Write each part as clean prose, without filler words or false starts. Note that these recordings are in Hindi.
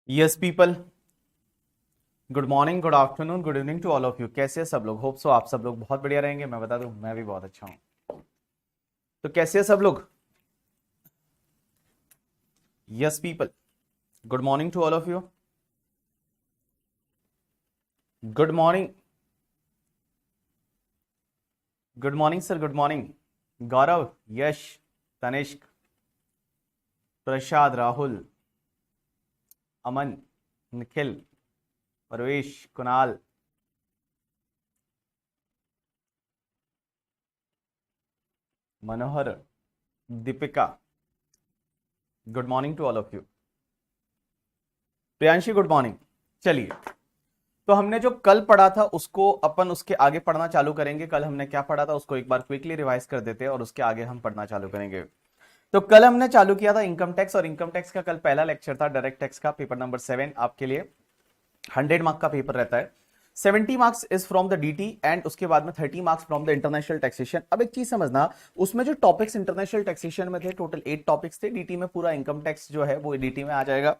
Yes people, good morning, good afternoon, good evening to all of you. कैसे हैं सब लोग? होप सो आप सब लोग बहुत बढ़िया रहेंगे। मैं बता दूं, मैं भी बहुत अच्छा हूं। तो कैसे हैं सब लोग? Yes people, good morning to all of you. Good morning, good morning sir, good morning. Gaurav, Yash, Tanishk, Prasad, Rahul, Aman, Nikhil, Parvesh, Kunal, Manohar, Deepika, good morning to all of you. Priyanshi, good morning. चलिए, तो हमने जो कल पढ़ा था उसको अपन उसके आगे पढ़ना चालू करेंगे। कल हमने क्या पढ़ा था उसको एक बार क्विकली रिवाइज कर देते हैं और उसके आगे हम पढ़ना चालू करेंगे। तो कल हमने चालू किया था इनकम टैक्स, और इनकम टैक्स का कल पहला लेक्चर था डायरेक्ट टैक्स का, पेपर नंबर 7 आपके लिए 100 मार्क का पेपर रहता है। 70 marks is from the DT and उसके बाद में 30 marks from the international taxation. अब एक चीज समझना, उसमें जो टॉपिक्स इंटरनेशनल टैक्सेशन में थे टोटल 8 टॉपिक्स थे। डीटी में पूरा इनकम टैक्स जो है वो डीटी में आ जाएगा।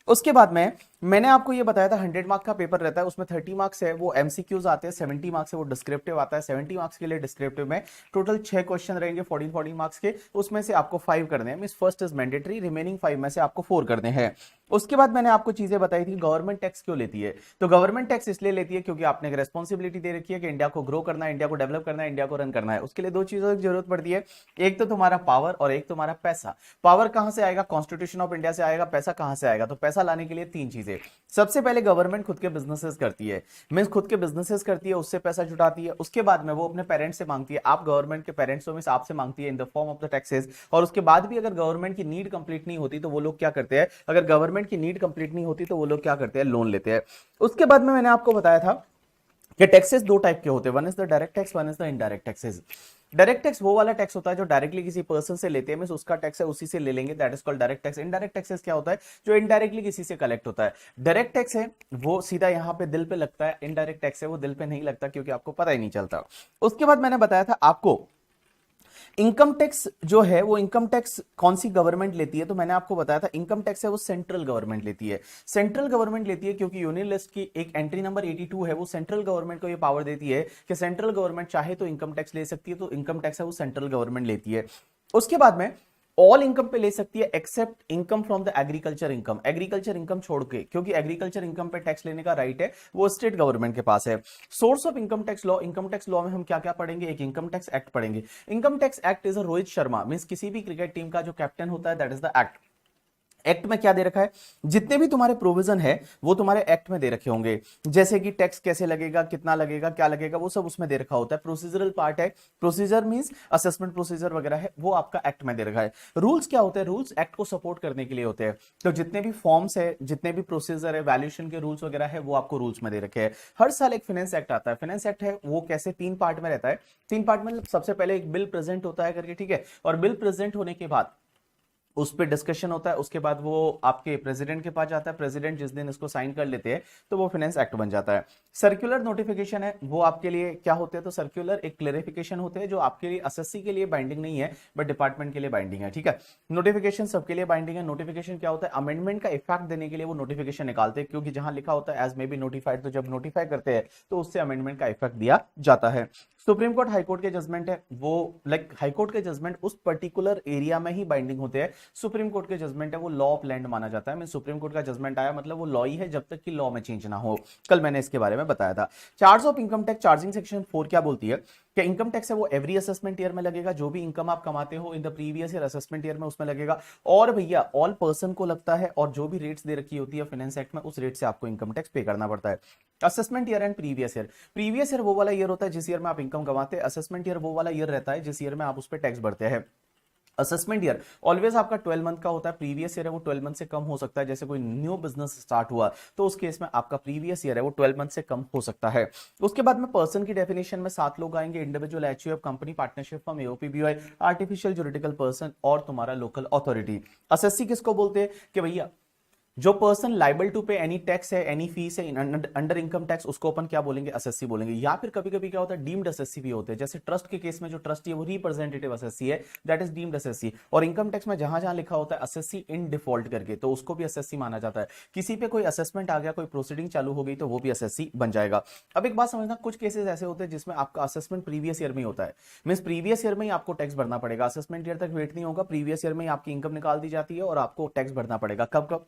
उसके बाद में मैंने आपको ये बताया था 100 मार्क का पेपर रहता है, उसमें 30 मार्क्स है वो एमसीक्यूज आते हैं, 70 मार्क्स है वो डिस्क्रिप्टिव आता है। 70 मार्क्स के लिए डिस्क्रिप्टिव में टोटल 6 क्वेश्चन रहेंगे 14 मार्क्स के, उसमें से आपको 5 करने हैं। Means first is mandatory, remaining 5 में से आपको 4 करने हैं। उसके बाद मैंने आपको चीजें बताई थी गवर्नमेंट टैक्स क्यों लेती है। तो गवर्नमेंट टैक्स इसलिए लेती है क्योंकि आपने एक रेस्पॉन्सिबिलिटी दे रखी है कि इंडिया को ग्रो करना है, इंडिया को डेवलप करना है, इंडिया को रन करना है। उसके लिए दो चीजों की जरूरत पड़ती है, एक तो तुम्हारा पावर और एक तुम्हारा पैसा। पावर कहां से आएगा? कॉन्स्टिट्यूशन ऑफ इंडिया से आएगा। पैसा कहां से आएगा? तो पैसा लाने के लिए 3 चीजें। सबसे पहले गवर्नमेंट खुद के बिजनेसेस करती है, मींस खुद के बिजनेसेस करती है, उससे पैसा जुटाती है। उसके बाद में वो अपने पेरेंट्स से मांगती है, आप गवर्नमेंट के पेरेंट्स हो, मींस आपसे मांगती है in the form of the taxes. और उसके बाद भी अगर गवर्नमेंट की नीड कंप्लीट नहीं होती तो वो लोग क्या करते हैं, अगर गवर्नमेंट की नीड कंप्लीट नहीं होती तो वो लोग क्या करते हैं, लोन लेते हैं। उसके बाद में मैंने आपको बताया था कि टैक्सेस दो टाइप के होते हैं, one is the direct tax, one is the indirect taxes. Direct tax वो वाला टैक्स होता है जो डायरेक्टली किसी पर्सन से लेते हैं, मींस उसका टैक्स है उसी से ले लेंगे, that is called direct tax. Indirect taxes क्या होता है? जो इनडायरेक्टली किसी से कलेक्ट होता है। डायरेक्ट टैक्स है वो सीधा यहां पे दिल पे लगता है, इनडायरेक्ट टैक्स है वो दिल पे नहीं लगता क्योंकि आपको पता ही नहीं चलता। उसके बाद मैंने बताया था आपको इनकम टैक्स जो है वो इनकम टैक्स कौन सी गवर्नमेंट लेती है। तो मैंने आपको बताया था इनकम टैक्स है वो सेंट्रल गवर्नमेंट लेती है। सेंट्रल गवर्नमेंट लेती है क्योंकि यूनियन लिस्ट की एक एंट्री नंबर 82 है, वो सेंट्रल गवर्नमेंट को ये पावर देती है कि सेंट्रल गवर्नमेंट चाहे तो इनकम टैक्स ले सकती है, तो इनकम टैक्स है वो सेंट्रल गवर्नमेंट लेती है। उसके बाद में ऑल इनकम पे ले सकती है except income from the agriculture income. Agriculture income छोड़ के, क्योंकि एग्रीकल्चर इनकम पे टैक्स लेने का राइट है वो स्टेट गवर्नमेंट के पास है। Source of income tax law, income tax law में हम क्या क्या पढ़ेंगे? एक इनकम टैक्स एक्ट पढ़ेंगे। Income tax act is a Rohit Sharma, means किसी भी क्रिकेट टीम का जो कैप्टन होता है, that is the act. Act में क्या दे रखा है? जितने भी तुम्हारे प्रोविजन है वो तुम्हारे एक्ट में दे रखे होंगे, जैसे कि टैक्स कैसे लगेगा, कितना लगेगा, क्या लगेगा, वो सब उसमें दे रखा होता है। प्रोसीजरल पार्ट है, प्रोसीजर मींस असेसमेंट प्रोसीजर वगैरह है, वो आपका एक्ट में दे रखा है। रूल्स क्या होते हैं? रूल्स एक्ट को सपोर्ट करने के लिए होते हैं। तो जितने भी फॉर्म्स है, जितने भी प्रोसीजर है, वैल्यूएशन के रूल्स वगैरह है, वो आपको रूल्स में दे रखे हैं। हर साल एक फाइनेंस एक्ट आता है। फाइनेंस एक्ट है वो कैसे? 3 पार्ट में रहता है। 3 पार्ट में सबसे पहले एक बिल प्रेजेंट होता है करके, ठीक है, और बिल प्रेजेंट होने के बाद उस पर डिस्कशन होता है। उसके बाद वो आपके प्रेसिडेंट के पास जाता है, प्रेसिडेंट जिस दिन इसको साइन कर लेते हैं तो वो फाइनेंस एक्ट बन जाता है। सर्कुलर नोटिफिकेशन है वो आपके लिए क्या होते हैं? तो सर्कुलर एक क्लेरिफिकेशन होते हैं जो आपके लिए एसएससी के लिए बाइंडिंग नहीं है बट डिपार्टमेंट के लिए बाइंडिंग है, ठीक है। नोटिफिकेशन सबके लिए बाइंडिंग है। नोटिफिकेशन क्या होता है? अमेंडमेंट का इफेक्ट देने के लिए वो नोटिफिकेशन निकालते हैं, क्योंकि जहां लिखा होता है एज मे बी नोटिफाइड, तो जब नोटिफाई करते हैं तो उससे अमेंडमेंट का इफेक्ट दिया जाता है। सुप्रीम कोर्ट हाई कोर्ट के जजमेंट है वो लाइक हाई कोर्ट के जजमेंट उस पर्टिकुलर एरिया में ही बाइंडिंग होते हैं। सुप्रीम कोर्ट के जजमेंट है वो लॉ ऑफ लैंड माना जाता है। मैं सुप्रीम कोर्ट का जजमेंट आया मतलब वो लॉ ही है जब तक कि लॉ में चेंज ना हो। कल मैंने इसके बारे में बताया था। Charge of income tax, charging section 4 क्या बोलती है कि इनकम टैक्स है वो एवरी असेसमेंट ईयर में लगेगा। जो भी इनकम आप कमाते हो इन the previous year assessment year में उसमें लगेगा। और भैया ऑल पर्सन को लगता है, और जो भी रेट्स दे रखी होती है फाइनेंस एक्ट में उस रेट से आपको इनकम टैक्स पे करना पड़ता है। Assessment year and previous year. Previous year वो वाला ईयर होता है जिस ईयर में आप इनकम कमाते हैं। असेसमेंट ईयर वो वाला ईयर रहता है जिस ईयर में आप उस पर टैक्स भरते हैं। असेसमेंट ईयर ऑलवेज आपका 12 मंथ का होता है। प्रीवियस ईयर है वो 12 मंथ से कम हो सकता है। जैसे कोई न्यू बिजनेस स्टार्ट हुआ तो उस केस में आपका प्रीवियस ईयर है वो 12 मंथ से कम हो सकता है। उसके बाद में पर्सन की डेफिनेशन में 7 लोग आएंगे, individual, HUF, company, partnership firm, AOP BOI, artificial juridical person और तुम्हारा लोकल अथॉरिटी। एसएससी किसको बोलते हैं कि भैया जो पर्सन लाइबल टू पे एनी टैक्स है, एनी फीस है अंडर इनकम टैक्स, उसको अपन क्या बोलेंगे, एसएससी बोलेंगे। या फिर कभी कभी क्या होता है, डीम्ड एसएससी भी होते हैं। जैसे ट्रस्ट के केस में जो ट्रस्टी है वो रिप्रेजेंटेटिव एसएससी है, दैट इज डीम्ड एसएससी। और इनकम टैक्स में जहां जहां लिखा होता है एसएससी इन डिफॉल्ट करके, तो उसको भी एसएससी माना जाता है। किसी पे कोई असेसमेंट आ गया, कोई प्रोसीडिंग चालू हो गई, तो वो भी एसएससी बन जाएगा। अब एक बात समझना, कुछ केसेस ऐसे होते हैं जिसमें आपका असेसमेंट प्रीवियस ईयर में ही होता है, मींस प्रीवियस ईयर में ही आपको टैक्स भरना पड़ेगा, असेसमेंट ईयर तक वेट नहीं होगा, प्रीवियस ईयर में ही आपकी इनकम निकाल दी जाती है और आपको टैक्स भरना पड़ेगा। कब कब?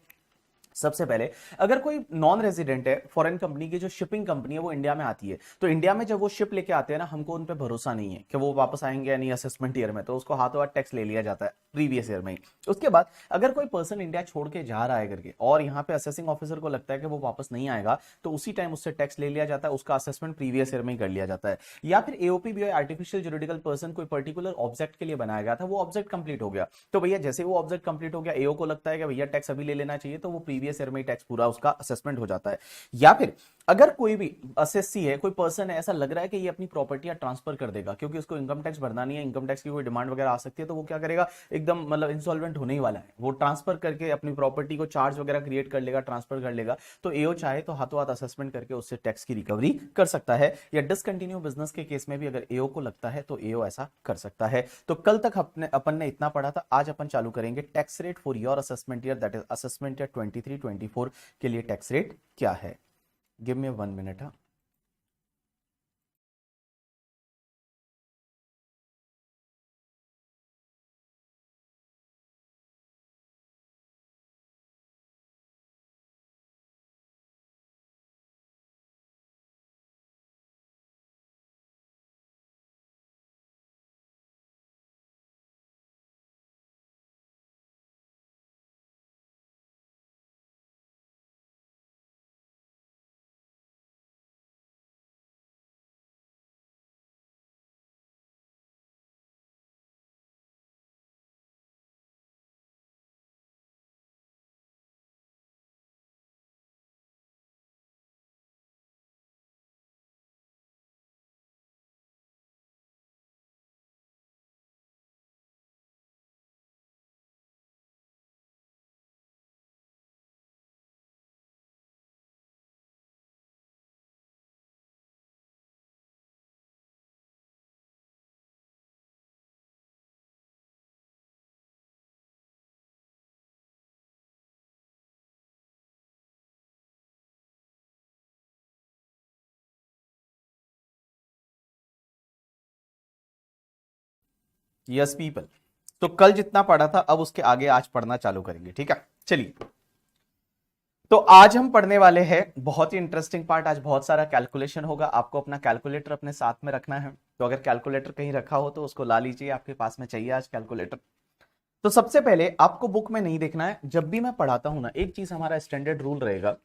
सबसे पहले अगर कोई नॉन रेजिडेंट है, फॉरेन कंपनी की जो शिपिंग कंपनी है वो इंडिया में आती है, तो इंडिया में जब वो शिप लेके आते हैं ना, हमको उन पे भरोसा नहीं है कि वो वापस आएंगे या नहीं असेसमेंट ईयर में, तो उसको हाथों हाथ टैक्स ले लिया जाता है प्रीवियस ईयर में ही। उसके बाद अगर कोई पर्सन इंडिया छोड़ के जा रहा है करके और यहाँ पे असेसिंग ऑफिसर को लगता है कि वो वापस नहीं आएगा, तो उसी टाइम उससे टैक्स ले लिया जाता है, उसका असेसमेंट प्रीवियस ईयर में ही कर लिया जाता है। या फिर एओपी भी आर्टिफिशियल जुरिडिकल पर्सन कोई पर्टिकुलर ऑब्जेक्ट के लिए बनाया गया था, वो ऑब्जेक्ट कंप्लीट हो गया, तो भैया जैसे वो ऑब्जेक्ट कंप्लीट हो गया, एओ को लगता है कि भैया टैक्स अभी ले लेना चाहिए, तो वो प्रीवियस ईयर में ही टैक्स पूरा उसका असेसमेंट हो जाता है। या फिर अगर कोई भी असेसी है, कोई पर्सन है, ऐसा लग रहा है कि ये अपनी प्रॉपर्टियां ट्रांसफर कर देगा क्योंकि उसको इनकम टैक्स भरना नहीं है, इनकम टैक्स की कोई डिमांड वगैरह आ सकती है, तो वो क्या करेगा, एकदम मतलब इंसॉल्वेंट होने ही वाला है, वो ट्रांसफर करके अपनी प्रॉपर्टी को चार्ज वगैरह क्रिएट कर लेगा, ट्रांसफर कर लेगा, तो एओ चाहे तो हाथों हाथ असेसमेंट करके उससे टैक्स की रिकवरी कर सकता है। या डिसकंटिन्यू बिजनेस के केस में भी अगर एओ को लगता है तो एओ ऐसा कर सकता है। तो कल तक अपन ने इतना पढ़ा था, आज अपन चालू करेंगे tax rate for your assessment year, that is assessment year 23-24 के लिए टैक्स रेट क्या है। Give me 1 minute. Yes people, तो कल जितना पढ़ा था अब उसके आगे आज पढ़ना चालू करेंगे, ठीक है। चलिए, तो आज हम पढ़ने वाले हैं बहुत ही इंटरेस्टिंग पार्ट। आज बहुत सारा कैलकुलेशन होगा, आपको अपना कैलकुलेटर अपने साथ में रखना है, तो अगर कैलकुलेटर कहीं रखा हो तो उसको ला लीजिए, आपके पास में चाहिए आज कैलकुलेटर। तो सबसे पहले आपको बुक में नहीं देखना है, जब भी मैं पढ़ाता हूं ना, एक चीज हमारा स्टैंडर्ड रूल रहेगा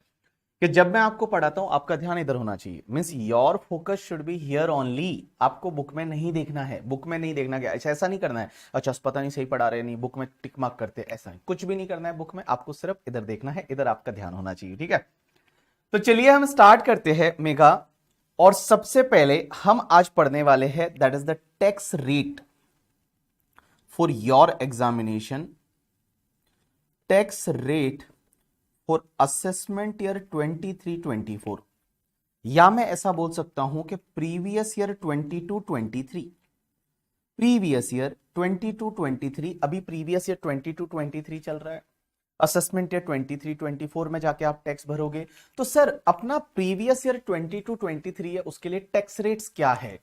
कि जब मैं आपको पढ़ाता हूं आपका ध्यान इधर होना चाहिए, means your focus should be here only. आपको बुक में नहीं देखना है, बुक में नहीं देखना, क्या ऐसा नहीं करना है, अच्छा पता नहीं सही पढ़ा रहे नहीं, बुक में टिक मार्क करते, ऐसा नहीं, कुछ भी नहीं करना है बुक में, आपको सिर्फ इधर देखना है, इधर आपका ध्यान होना चाहिए, ठीक है। तो चलिए हम स्टार्ट करते हैं मेगा। और सबसे पहले हम आज पढ़ने वाले हैं that is the tax rate for your examination, tax rate for assessment year 23-24, या मैं ऐसा बोल सकता हूं कि प्रीवियस ईयर 22-23, प्रीवियस ईयर 22-23, अभी प्रीवियस ईयर 22-23 चल रहा है, असेसमेंट ईयर 23-24 में जाके आप टैक्स भरोगे। तो सर अपना प्रीवियस ईयर 22-23 है, उसके लिए टैक्स रेट्स क्या है,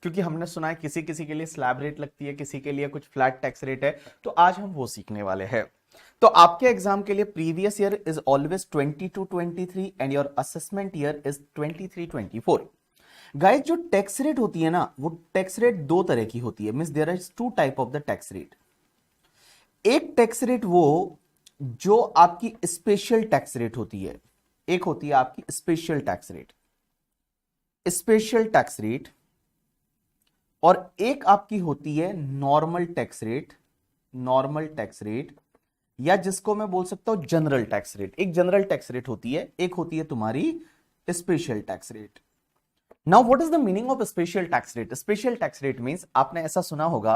क्योंकि हमने सुना है किसी किसी के लिए स्लैब रेट लगती है, किसी के लिए कुछ फ्लैट टैक्स रेट है, तो आज हम वो सीखने वाले हैं। तो आपके एग्जाम के लिए previous year is always 22-23 and your assessment year is 23-24। Guys जो टैक्स रेट होती है ना, वो टैक्स रेट दो तरह की होती है, means there is two type of the tax rate. एक टैक्स रेट वो जो आपकी स्पेशल टैक्स रेट होती है, एक होती है आपकी special tax rate, special tax rate, और एक आपकी होती है normal tax rate, normal tax rate, या जिसको मैं बोल सकता हूं जनरल टैक्स रेट। एक जनरल टैक्स रेट होती है, एक होती है तुम्हारी special tax rate. Now what is the meaning of special tax rate? Special tax rate means आपने ऐसा सुना होगा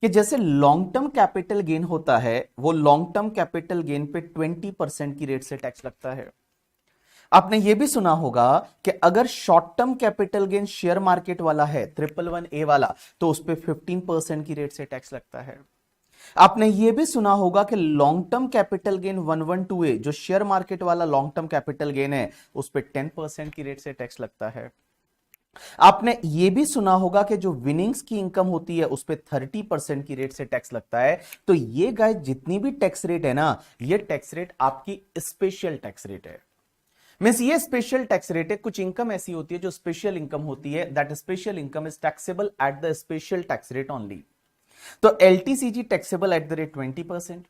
कि जैसे लॉन्ग टर्म कैपिटल गेन होता है, वो लॉन्ग टर्म कैपिटल गेन पे 20% की रेट से टैक्स लगता है। आपने ये भी सुना होगा कि अगर short term capital gain share market वाला है, 111A वाला, तो उस पर 15% की रेट से टैक्स लगता है। आपने ये भी सुना होगा कि long term capital gain 112A, जो शेयर मार्केट वाला लॉन्ग टर्म कैपिटल गेन है, उस पर 10% की रेट से टैक्स लगता है। आपने ये भी सुना होगा कि जो विनिंग्स की इनकम होती है उस पर 30% की रेट से टैक्स लगता है। तो ये गाइस जितनी भी टैक्स रेट है ना, ये टैक्स रेट आपकी स्पेशल टैक्स रेट है। मींस ये स्पेशल टैक्स रेट है। कुछ इनकम ऐसी होती है जो स्पेशल इनकम होती है, that special income is taxable at the special tax rate only. तो LTCG taxable at the rate 20%,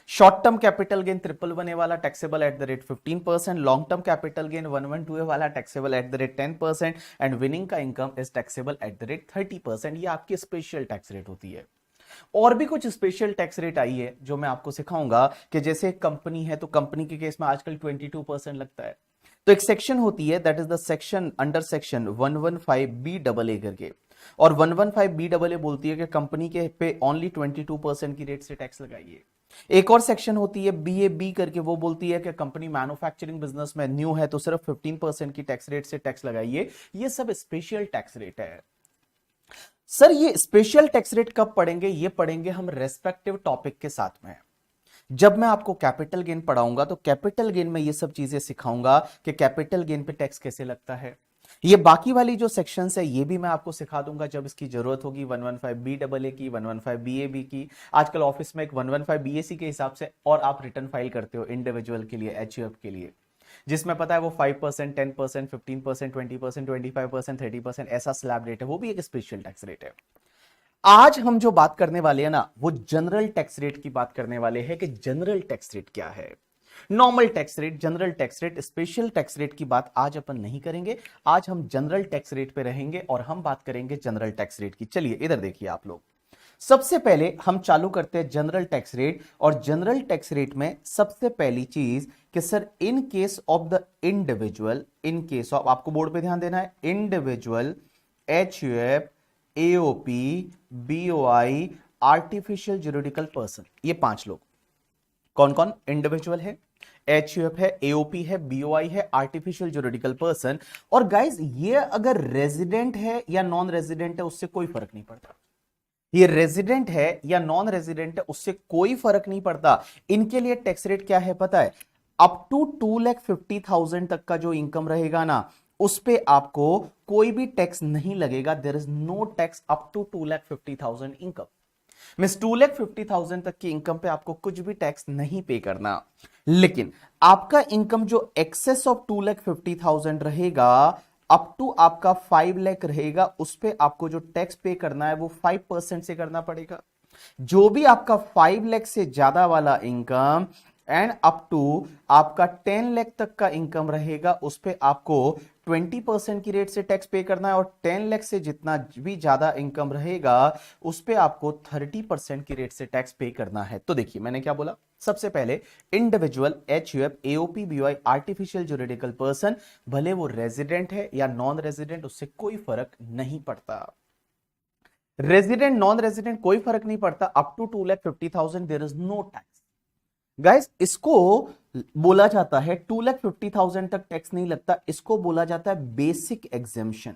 short term capital gain 111A वाला taxable at the rate 15%, long term capital gain 112A वाला taxable at the rate 10%, and winning का income is taxable at the rate 30%। ये आपकी स्पेशल टैक्स रेट होती है। और भी कुछ स्पेशल टैक्स रेट आई है जो मैं आपको सिखाऊंगा, कि जैसे एक कंपनी है तो कंपनी के केस में आजकल 22% लगता है। तो एक सेक्शन होती है, that is the section under section 115BAA करके, और 115BAA बोलती है कि कंपनी के पे ओनली 22% की रेट से टैक्स लगाइए। एक और सेक्शन होती है BAB करके, वो बोलती है कि कंपनी मैन्युफैक्चरिंग बिजनेस में न्यू है तो सिर्फ 15% की टैक्स रेट से टैक्स लगाइए। ये सब स्पेशल टैक्स रेट है। सर ये स्पेशल टैक्स रेट कब पढ़ेंगे? ये पढ़ेंगे हम रेस्पेक्टिव टॉपिक के साथ में। जब मैं आपको कैपिटल गेन पढ़ाऊंगा तो कैपिटल गेन में ये सब चीजें सिखाऊंगा कि कैपिटल गेन पे टैक्स कैसे लगता है। ये बाकी वाली जो सेक्शंस है ये भी मैं आपको सिखा दूंगा जब इसकी जरूरत होगी, 115BAA की, 115BAB की। आजकल ऑफिस में एक 115BAC के हिसाब से और आप रिटर्न फाइल करते हो इंडिविजुअल के लिए, HUF के लिए, जिसमें पता है वो 5%, 10%, 15%, 20%, 25%, 30% ऐसा स्लैब रेट है, वो भी एक स्पेशल टैक्स रेट है। आज हम जो बात करने वाले हैं ना, वो जनरल टैक्स रेट की बात करने वाले हैं कि जनरल टैक्स रेट क्या है। Normal tax rate, general tax rate, special tax rate की बात आज अपन नहीं करेंगे। आज हम जनरल टैक्स रेट पे रहेंगे और हम बात करेंगे जनरल टैक्स रेट की। चलिए इधर देखिए आप लोग, सबसे पहले हम चालू करते हैं जनरल टैक्स रेट। और जनरल टैक्स रेट में सबसे पहली चीज कि sir in case of the individual, in case of, आपको बोर्ड पे ध्यान देना है, individual, HUF, AOP, BOI, artificial juridical person, ये 5 लोग कौन कौन इंडिविजुअल है, HUF है, AOP है, BOI है, आर्टिफिशियल जुरिडिकल पर्सन। और गाइस ये अगर रेजिडेंट है या नॉन रेजिडेंट है उससे कोई फर्क नहीं पड़ता। ये रेजिडेंट है या नॉन रेजिडेंट है उससे कोई फर्क नहीं पड़ता। इनके लिए टैक्स रेट क्या है पता है? अप टू 2,50,000 तक का जो इनकम रहेगा ना, उस पे आपको कोई भी टैक्स नहीं लगेगा। There is no tax up to 2,50,000 income. Means 2,50,000 तक की इनकम पे आपको कुछ भी टैक्स नहीं पे करना। लेकिन आपका इनकम जो एक्सेस ऑफ 2,50,000 रहेगा, अप टू आपका 5 लाख रहेगा, उस पे आपको जो टैक्स पे करना है वो 5% से करना पड़ेगा। जो भी आपका 5 लाख से ज्यादा वाला इनकम एंड अप टू आपका 10 लाख तक का इनकम रहेगा, उस पे आपको 20% की रेट से टैक्स पे करना है। और 10 लाख से जितना भी ज्यादा इनकम रहेगा उस पे आपको 30% की रेट से टैक्स पे करना है। तो देखिए मैंने क्या बोला, सबसे पहले individual, HUF, AOP, BOI, artificial juridical person, भले वो रेजिडेंट है या नॉन रेजिडेंट उससे कोई फर्क नहीं पड़ता। रेजिडेंट नॉन रेजिडेंट कोई फर्क नहीं पड़ता। Up to 2,50,000 there is no tax. Guys इसको बोला जाता है 2,50,000 तक टैक्स नहीं लगता, इसको बोला जाता है बेसिक एग्जेम्पशन।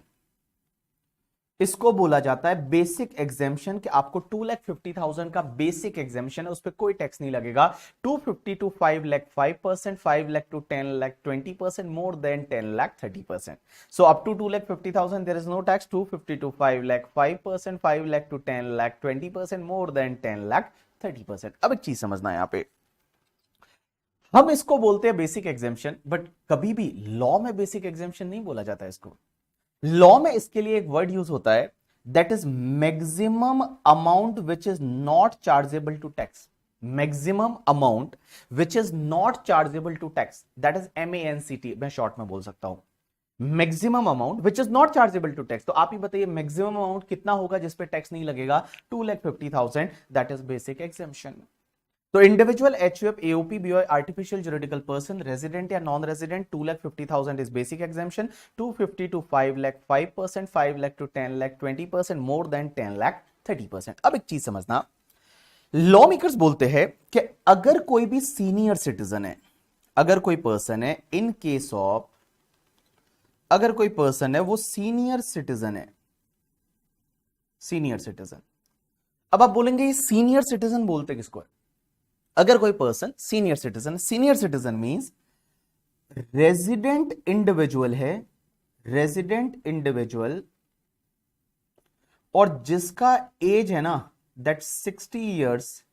इसको बोला जाता है बेसिक एग्जेम्पशन कि आपको 2,50,000 का बेसिक एग्जेम्पशन है, उस पर कोई टैक्स नहीं लगेगा। 250 to 5 lakh 5%, 5 lakh to 10 lakh 20%, more than 10 lakh 30%। So up to 2,50,000 there is no tax. 250 to 5 lakh 5%, 5 lakh to 10 lakh 20%, more than 10 lakh 30%। अब एक चीज समझना है यहां पे, हम इसको बोलते हैं बेसिक एग्जेम्पशन, बट कभी भी लॉ में बेसिक एग्जेम्पशन नहीं बोला जाता है इसको। लॉ में इसके लिए एक वर्ड यूज होता है, that is maximum amount which is not chargeable to tax. Maximum amount which is not chargeable to tax, that is MANCT, मैं शॉर्ट में बोल सकता हूं, maximum amount which is not chargeable to tax. तो आप ही बताइए मैक्सिमम अमाउंट कितना होगा जिसपे टैक्स नहीं लगेगा? 2,50,000, दैट इज बेसिक एग्जेम्पशन। तो individual, HUF, AOP, BOI, artificial juridical person, resident या non resident, 2,50,000 is basic exemption. 250 to 5 lakh 5%, 5 lakh to 10 lakh 20%, more than 10 lakh 30%। अब एक चीज समझना, लॉ मेकर्स बोलते हैं कि अगर कोई भी सीनियर सिटीजन है, अगर कोई पर्सन है, इन केस ऑफ, अगर कोई पर्सन है वो सीनियर सिटीजन है, सीनियर सिटीजन। अब आप बोलेंगे ये सीनियर सिटीजन बोलते किसको है? अगर कोई person senior citizen, senior citizen means resident individual है, रेजिडेंट इंडिविजुअल, और जिसका एज है ना दैट 60 इयर्स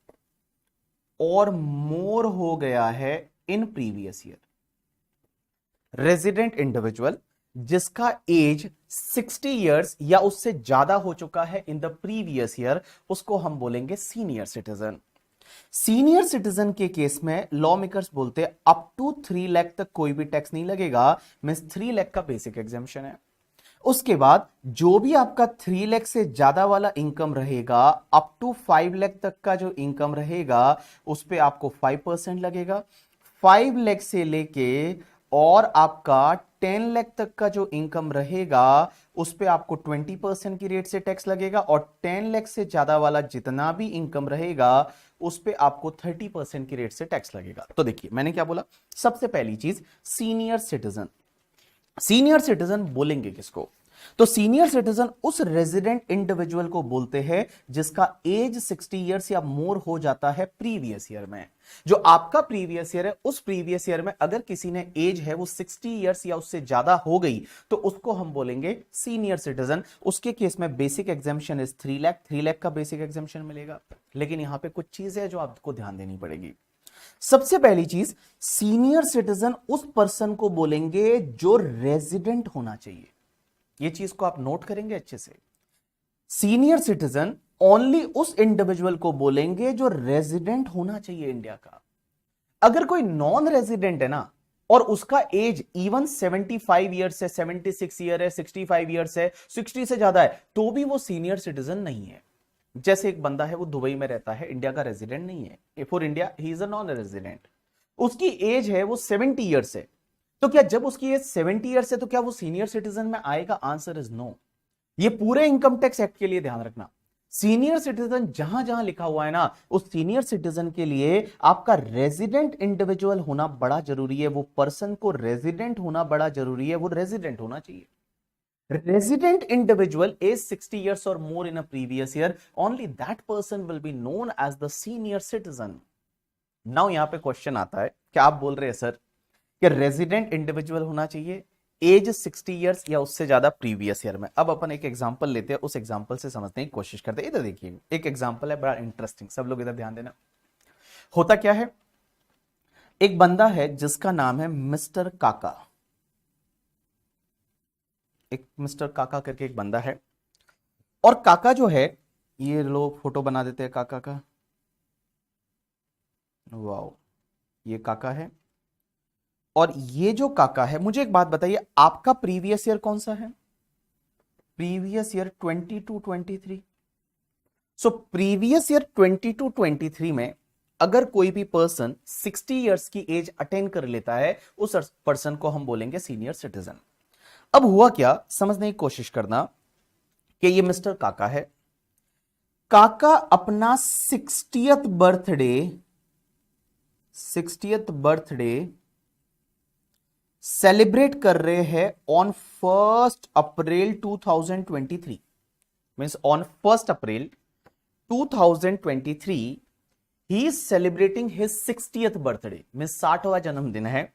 और मोर हो गया है इन प्रीवियस ईयर। रेजिडेंट इंडिविजुअल जिसका एज 60 इयर्स या उससे ज्यादा हो चुका है इन द प्रीवियस ईयर, उसको हम बोलेंगे सीनियर सिटीजन। सीनियर सिटीजन के केस में लॉ मेकर्स बोलते हैं अप टू 3 लाख तक कोई भी टैक्स नहीं लगेगा, मींस 3 लाख का बेसिक एग्जेम्पशन है। उसके बाद जो भी आपका 3 लाख से ज्यादा वाला इनकम रहेगा, अप टू 5 लाख तक का जो इनकम रहेगा उस पे आपको 5% लगेगा। 5 लाख से लेके और आपका 10 लाख तक का जो इनकम रहेगा उस पे आपको 20% की रेट से टैक्स लगेगा, और 10 लाख से ज्यादा वाला जितना भी इनकम रहेगा उस पे आपको 30% की रेट से टैक्स लगेगा। तो देखिए मैंने क्या बोला, सबसे पहली चीज सीनियर सिटीजन। सीनियर सिटीजन बोलेंगे किसको? तो सीनियर सिटीजन उस रेजिडेंट इंडिविजुअल को बोलते हैं जिसका एज 60 इयर्स या मोर हो जाता है प्रीवियस ईयर में। जो आपका प्रीवियस ईयर है, उस प्रीवियस ईयर में अगर किसी ने एज है वो 60 इयर्स या उससे ज्यादा हो गई तो उसको हम बोलेंगे सीनियर सिटीजन। उसके केस में basic exemption is 3 lakh, 3 lakh का बेसिक एग्जेम्पशन मिलेगा। लेकिन यहां पे कुछ चीजें है जो आपको ध्यान देनी पड़ेगी। सबसे पहली चीज, सीनियर सिटीजन उस पर्सन को बोलेंगे जो रेजिडेंट होना चाहिए। ये चीज को आप नोट करेंगे अच्छे से। सीनियर सिटीजन ओनली उस इंडिविजुअल को बोलेंगे जो रेजिडेंट होना चाहिए इंडिया का। अगर कोई नॉन रेजिडेंट है ना और उसका एज इवन 75 ईयर्स है, 76 ईयर है, 65 ईयर्स है, 60 से ज्यादा है, तो भी वो सीनियर सिटीजन नहीं है। जैसे एक बंदा है वो दुबई में रहता है, इंडिया का रेजिडेंट नहीं है, for India he is a non resident, उसकी एज है वो 70 ईयर्स है, तो क्या जब उसकी एज 70 ईयर्स है तो क्या वो सीनियर सिटीजन में आएगा? Answer is no. ये पूरे इनकम टैक्स एक्ट के लिए ध्यान रखना, सीनियर सिटीजन जहां जहां लिखा हुआ है ना, उस सीनियर सिटीजन के लिए आपका रेजिडेंट इंडिविजुअल होना बड़ा जरूरी है। वो पर्सन को रेजिडेंट होना बड़ा जरूरी है, वो रेजिडेंट होना चाहिए। Resident individual is 60 years or more in a previous year, only that person will be known as the senior citizen. Now यहां पे क्वेश्चन आता है कि आप बोल रहे हैं सर कि रेजिडेंट इंडिविजुअल होना चाहिए, एज 60 इयर्स या उससे ज्यादा प्रीवियस ईयर में। अब अपन एक एग्जांपल लेते हैं, उस एग्जांपल से समझने की कोशिश करते हैं। इधर देखिए एक एग्जांपल है बड़ा इंटरेस्टिंग, सब लोग इधर ध्यान देना। होता क्या है, एक बंदा है जिसका नाम है मिस्टर काका। एक मिस्टर काका करके एक बंदा है, और काका जो है, ये लोग फोटो बना देते हैं काका का, वाओ, ये काका है। और ये जो काका है, मुझे एक बात बताइए, आपका प्रीवियस ईयर कौन सा है? Previous year 22-23। So previous year 22-23 में अगर कोई भी पर्सन 60 इयर्स की एज अटेन कर लेता है, उस पर्सन को हम बोलेंगे सीनियर सिटीजन। अब हुआ क्या, समझने की कोशिश करना कि ये मिस्टर काका है। काका अपना 60th बर्थडे सेलिब्रेट कर रहे हैं on 1 April 2023। Means on 1 April 2023 he is celebrating his 60th birthday. Means 60वां जन्मदिन है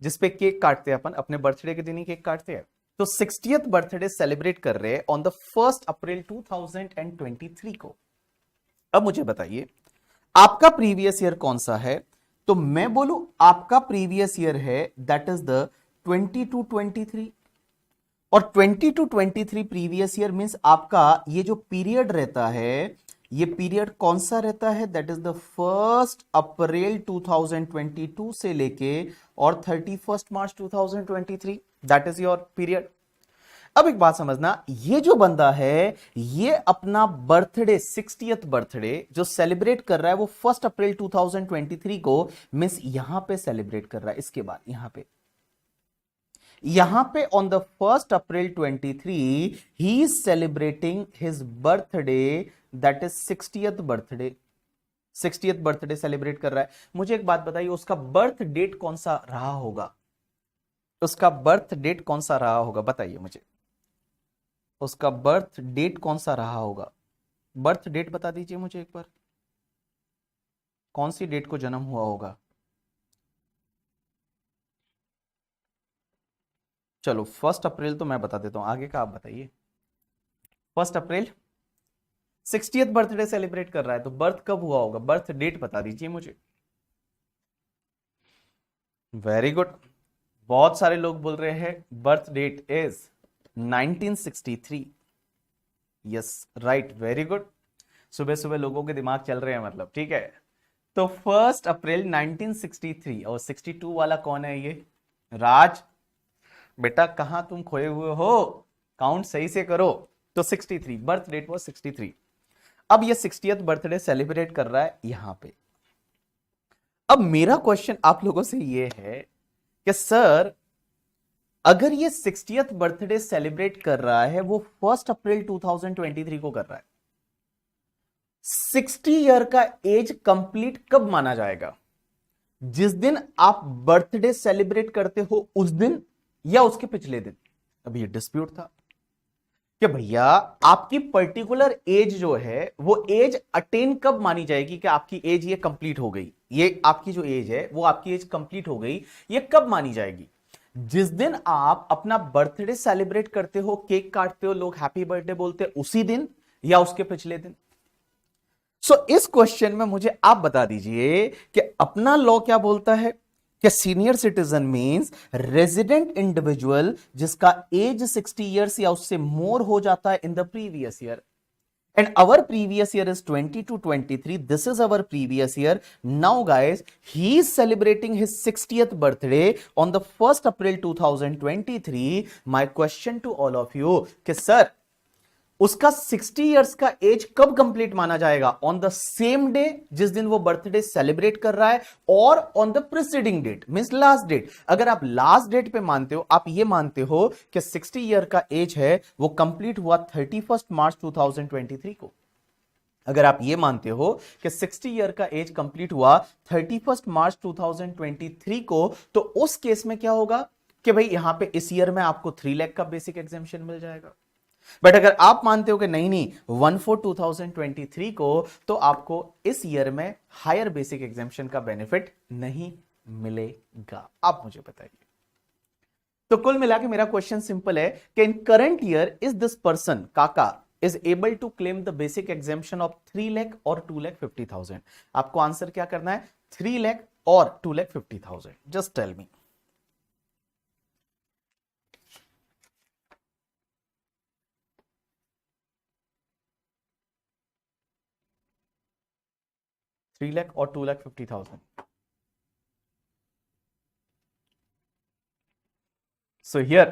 जिसपे केक काटते हैं अपन, अपने बर्थडे के दिन ही केक काटते हैं। तो 60th बर्थडे सेलिब्रेट कर रहे हैं ऑन द 1 अप्रैल 2023 को। अब मुझे बताइए आपका प्रीवियस ईयर कौन सा है? तो मैं बोलूं आपका प्रीवियस ईयर है दैट इज द 22-23, और 22-23 प्रीवियस ईयर मींस आपका ये जो पीरियड रहता है, ये पीरियड कौन सा रहता है? दैट इज द 1 अप्रैल 2022 से लेके और 31 March 2023, that is your period. अब एक बात समझना, ये जो बंदा है ये अपना बर्थडे 60th बर्थडे जो सेलिब्रेट कर रहा है वो 1 अप्रैल 2023 को, मींस यहां पे सेलिब्रेट कर रहा है। इसके बाद यहां पे यहां पे on the 1 April 23 he is celebrating his birthday, that is 60th birthday. 60th birthday celebrate कर रहा है। मुझे एक बात बताइए, उसका बर्थ डेट कौन सा रहा होगा? उसका बर्थ डेट कौन सा रहा होगा बताइए मुझे, उसका बर्थ डेट कौन सा रहा होगा? बर्थ डेट बता दीजिए मुझे एक बार, कौन सी डेट को जन्म हुआ होगा? चलो 1 अप्रैल तो मैं बता देता हूं, आगे का आप बताइए। 1 अप्रैल 60th बर्थडे सेलिब्रेट कर रहा है, तो बर्थ कब हुआ होगा? बर्थ डेट बता दीजिए मुझे। वेरी गुड, बहुत सारे लोग बोल रहे हैं birth date is 1963। Yes right, very good. सुबह सुबह लोगों के दिमाग चल रहे हैं मतलब, ठीक है। तो 1 अप्रैल 1963, और 62 वाला कौन है ये? राज बेटा कहां तुम खोए हुए हो, काउंट सही से करो। तो 63, बर्थ डेट वाज 63। अब ये 60th बर्थडे सेलिब्रेट कर रहा है यहां पे। अब मेरा क्वेश्चन आप लोगों से ये है कि सर अगर ये 60th बर्थडे सेलिब्रेट कर रहा है, वो 1 अप्रैल 2023 को कर रहा है, 60 ईयर का एज कंप्लीट कब माना जाएगा? जिस दिन आप बर्थडे सेलिब्रेट करते हो उस दिन, या उसके पिछले दिन? अभी ये डिस्प्यूट था कि भैया आपकी पर्टिकुलर एज जो है वो एज अटेन कब मानी जाएगी कि आपकी एज ये कंप्लीट हो गई, ये आपकी जो एज है वो आपकी एज कंप्लीट हो गई, ये कब मानी जाएगी? जिस दिन आप अपना बर्थडे सेलिब्रेट करते हो, केक काटते हो, लोग हैप्पी बर्थडे बोलते हैं, उसी दिन या उसके पिछले दिन? इस क्वेश्चन में मुझे आप बता दीजिए कि अपना लॉ क्या बोलता है कि senior citizen means resident individual जिसका एज 60 इयर्स या उससे मोर हो जाता है इन the previous year. And our previous year is 20 to 23. This is our previous year. Now, guys, he is celebrating his 60th birthday on the 1 April 2023. My question to all of you कि सर उसका 60 इयर्स का एज कब कंप्लीट माना जाएगा? ऑन द सेम डे जिस दिन वो बर्थडे सेलिब्रेट कर रहा है, और on the preceding date means last date. अगर आप लास्ट डेट पे मानते हो, आप ये मानते हो कि 60 ईयर का एज है वो कंप्लीट हुआ 31 मार्च 2023 को, अगर आप ये मानते हो कि 60 ईयर का एज कंप्लीट हुआ 31 मार्च 2023 को, तो उस केस में क्या होगा कि भाई यहां पे इस ईयर में आपको 3 लाख का बेसिक एग्जेम्पशन मिल जाएगा। बट अगर आप मानते हो कि नहीं नहीं 1/4/2023 को, तो आपको इस ईयर में हायर बेसिक एग्जेम्पशन का बेनिफिट नहीं मिलेगा। आप मुझे बताइए। तो कुल मिला के मेरा क्वेश्चन सिंपल है कि in current year is this person Kaka is able to claim the basic exemption of 3 lakh और 2,50,000। आपको आंसर क्या करना है? 3 लाख और 2,50,000। Just tell me. Three lakh और 2,50,000। सो हियर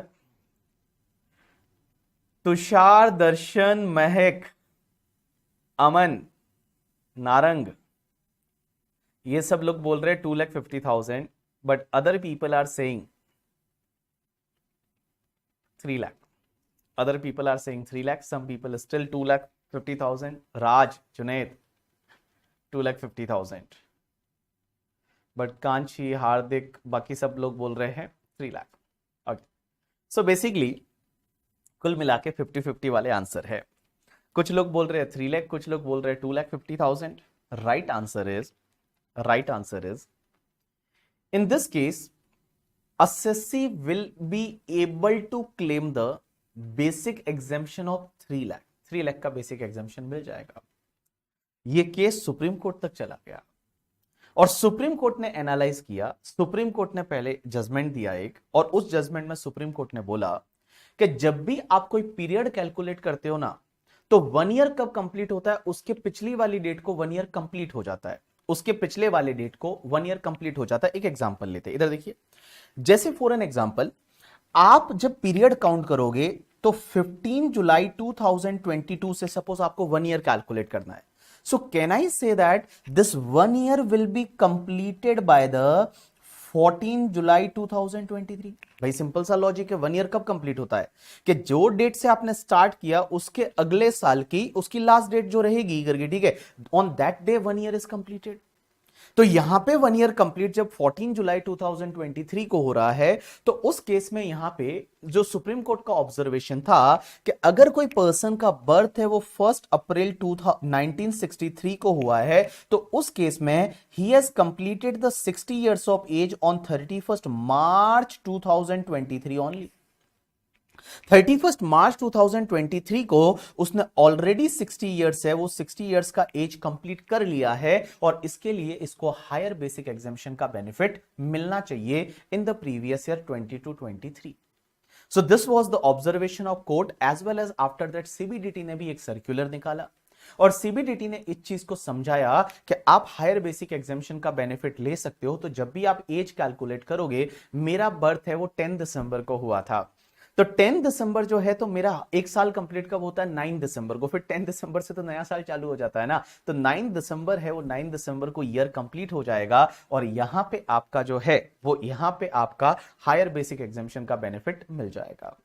तुषार, दर्शन, महक, अमन, नारंग, ये सब लोग बोल रहे हैं 2,50,000, but other people are saying 3 lakh. Other people are saying 3 lakh, some people still 2,50,000। Raj, Junaid 2,50,000, but Kanchi, Hardik, बाकी सब लोग बोल रहे हैं 3 लाख। ओके, सो बेसिकली कुल मिला के 50-50 वाले आंसर है। कुछ लोग बोल रहे हैं 3 लाख, कुछ लोग बोल रहे हैं 2,50,000। Right answer is in this case assessee will be able to claim the basic exemption of 3 lakh. 3 lakh का बेसिक एग्जेम्पशन मिल जाएगा। ये केस सुप्रीम कोर्ट तक चला गया, और सुप्रीम कोर्ट ने एनालाइज किया। सुप्रीम कोर्ट ने पहले जजमेंट दिया एक, और उस जजमेंट में सुप्रीम कोर्ट ने बोला कि जब भी आप कोई पीरियड कैलकुलेट करते हो ना, तो 1 ईयर कब कंप्लीट होता है, उसके पिछली वाली डेट को 1 ईयर कंप्लीट हो जाता है, उसके पिछले वाले डेट को 1 ईयर कंप्लीट हो जाता है। एक एग्जांपल लेते हैं, इधर देखिए। जैसे फॉर एन एग्जांपल, आप जब पीरियड काउंट करोगे तो 15 जुलाई 2022 से सपोज आपको 1 ईयर कैलकुलेट करना है। So can I say that this 1 year will be completed by the 14 जुलाई 2023। भाई सिंपल सा लॉजिक है, 1 ईयर कब कंप्लीट होता है कि जो डेट से आपने स्टार्ट किया उसके अगले साल की उसकी लास्ट डेट जो रहेगी करके, ठीक है, on that day 1 year is completed. तो यहां पे 1 ईयर कंप्लीट जब 14 जुलाई 2023 को हो रहा है, तो उस केस में यहां पे जो सुप्रीम कोर्ट का ऑब्जर्वेशन था कि अगर कोई पर्सन का बर्थ है वो 1 अप्रैल 1963 को हुआ है, तो उस केस में ही has completed the 60 years of age on 31 March 2023 only. 31 March 2023 को उसने ऑलरेडी 60 इयर्स है, वो 60 इयर्स का एज कंप्लीट कर लिया है, और इसके लिए इसको हायर बेसिक एग्जामिशन का बेनिफिट मिलना चाहिए in the previous year 22-23। So this was the observation of court, as well as after that CBDT ने भी एक सर्कुलर निकाला, और सीबीडीटी ने इस चीज को समझाया कि आप हायर बेसिक एग्जामिशन का बेनिफिट ले सकते हो। तो जब भी आप एज कैलकुलेट करोगे, मेरा बर्थ है वो 10 दिसंबर को हुआ था, तो 10 दिसंबर जो है, तो मेरा एक साल कंप्लीट कब होता है? 9 दिसंबर को। फिर 10 दिसंबर से तो नया साल चालू हो जाता है ना, तो 9 दिसंबर है वो 9 दिसंबर को ईयर कंप्लीट हो जाएगा, और यहां पे आपका जो है वो यहां पे आपका हायर बेसिक एग्जामिशन का बेनिफिट मिल जाएगा।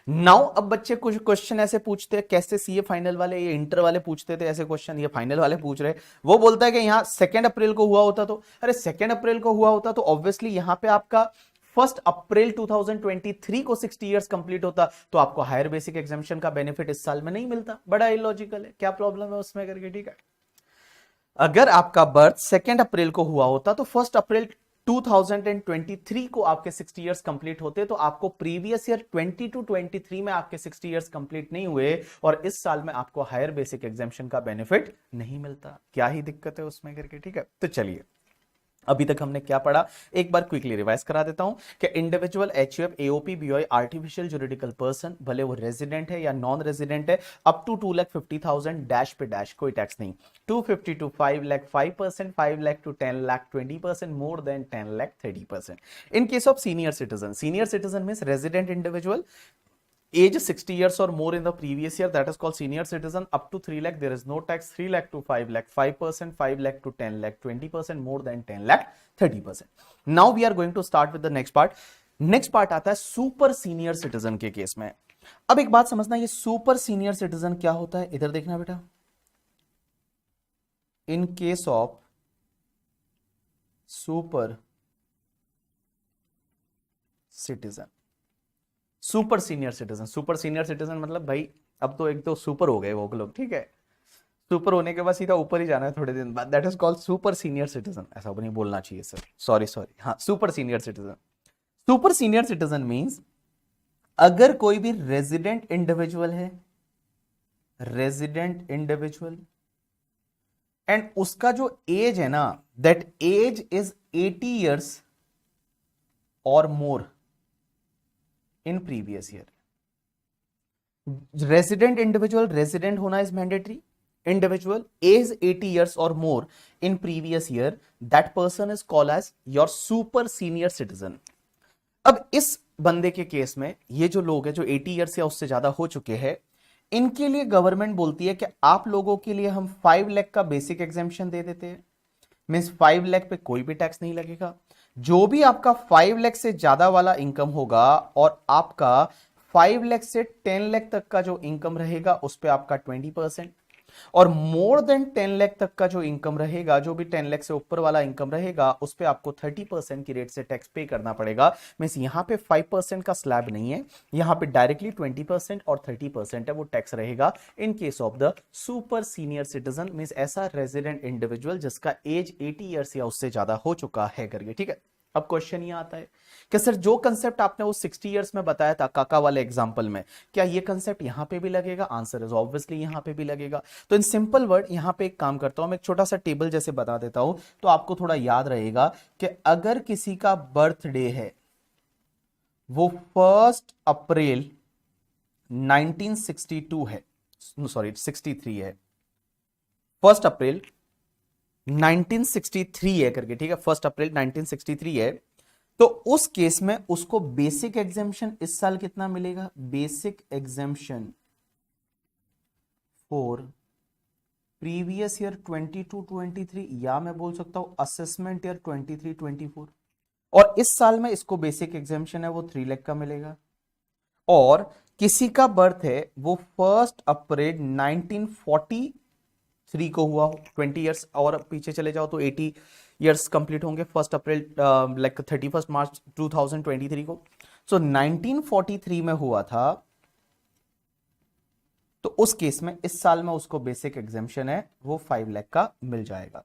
नाउ अब बच्चे कुछ क्वेश्चन ऐसे पूछते हैं, कैसे सीए फाइनल वाले, ये इंटर वाले पूछते थे ऐसे क्वेश्चन, ये फाइनल वाले पूछ रहे। वो बोलता है कि यहां 2 अप्रैल को हुआ होता, तो अरे 2 अप्रैल को हुआ होता तो ऑब्वियसली यहां पे आपका 1 अप्रैल 2023 को 60 इयर्स कंप्लीट होता, तो आपको हायर बेसिक एग्जामिशन का बेनिफिट इस साल में नहीं मिलता। बड़ा इलॉजिकल है, क्या प्रॉब्लम है उसमें करके, ठीक है। अगर आपका बर्थ 2 अप्रैल को हुआ होता तो 1 अप्रैल 2023 को आपके 60 इयर्स कंप्लीट होते, तो आपको प्रीवियस ईयर 22-23 में आपके 60 इयर्स कंप्लीट नहीं हुए, और इस साल में आपको हायर बेसिक एग्जामिशन का बेनिफिट नहीं मिलता। क्या ही दिक्कत है उसमें करके, ठीक है। तो चलिए, अभी तक हमने क्या पढ़ा, एक बार क्विकली रिवाइज करा देता हूं कि individual, HUF, AOP, BOI, artificial juridical person, भले वो रेजिडेंट है या नॉन रेजिडेंट है, अप टू 2,50,000 डैश पे डैश, कोई टैक्स नहीं, 250 to 5 lakh 5%, 5 lakh to 10 lakh 20%, more than 10 lakh 30%। In case of senior citizen, senior citizen means resident individual, age 60 years or more in the previous year, that is called senior citizen. Up to 3 lakh there is no tax, 3 lakh to 5 lakh 5%, 5 lakh to 10 lakh 20%, more than 10 lakh 30%. Now we are going to start with the next part. Next part आता है सुपर सीनियर सिटीजन के केस में। अब एक बात समझना, ये सुपर सीनियर सिटीजन क्या होता है, इधर देखना बेटा। इन case of super citizen, super senior citizen, super senior citizen मतलब भाई अब तो एक तो सुपर हो गए वो लोग, ठीक है, सुपर होने के बाद सीधा ऊपर ही जाना है थोड़े दिन बाद, that is called super senior citizen. ऐसा नहीं बोलना चाहिए सर, सॉरी सॉरी, हाँ super senior citizen. Super senior citizen means अगर कोई भी रेजिडेंट इंडिविजुअल है, रेजिडेंट इंडिविजुअल, एंड उसका जो एज है ना, दैट एज इज 80 इयर्स और more in previous year. Resident individual, resident होना is mandatory, individual age 80 years और more in previous year, that person is called as your super senior citizen. अब इस बंदे के केस में ये जो लोग हैं जो 80 इयर्स या उससे ज्यादा हो चुके हैं, इनके लिए गवर्नमेंट बोलती है कि आप लोगों के लिए हम 5 लाख का बेसिक एग्जेम्पशन दे देते हैं, मींस 5 लाख पे कोई भी टैक्स नहीं लगेगा। जो भी आपका 5 लाख से ज्यादा वाला इनकम होगा और आपका 5 लाख से 10 लाख तक का जो इनकम रहेगा उस पे आपका 20%, और मोर देन 10 लाख तक का जो इनकम रहेगा, जो भी 10 लाख से ऊपर वाला इनकम रहेगा उस पे आपको 30% की रेट से टैक्स पे करना पड़ेगा। मींस यहां पे 5% का स्लैब नहीं है, यहां पे डायरेक्टली 20% और 30% है वो टैक्स रहेगा इन case of the super senior citizen, means ऐसा रेजिडेंट इंडिविजुअल जिसका एज 80 ईयर्स या उससे ज्यादा हो चुका है करके, ठीक है। अब क्वेश्चन ये आता है कि सर जो कंसेप्ट आपने वो 60 इयर्स में बताया था काका वाले एग्जांपल में, क्या ये कंसेप्ट यहां पे भी लगेगा? आंसर इज ऑब्वियसली यहां पे भी लगेगा। तो इन सिंपल वर्ड यहां पे एक काम करता हूं, मैं एक छोटा सा टेबल जैसे बता देता हूं तो आपको थोड़ा याद रहेगा कि अगर किसी का बर्थडे है वो 1 अप्रैल 1962 है, सॉरी 63 है, 1 अप्रैल 1963 है करके, ठीक है, 1 अप्रैल 1963 है, तो उस केस में उसको बेसिक एग्जेम्पशन इस साल कितना मिलेगा? Basic exemption for previous year 22-23, या मैं बोल सकता हूं असेसमेंट ईयर 23-24। और इस साल में इसको बेसिक एग्जामिशन है वो 3 लाख का मिलेगा। और किसी का बर्थ है वो 1 अप्रैल 1943 को हुआ हो, 20 ईयर्स और पीछे चले जाओ तो 80 ईयर्स कंप्लीट होंगे 1 अप्रैल लाइक 31 मार्च 2023 को। सो 1943 में हुआ था, तो उस केस में इस साल में उसको बेसिक एग्जामिशन है वो 5 लाख का मिल जाएगा।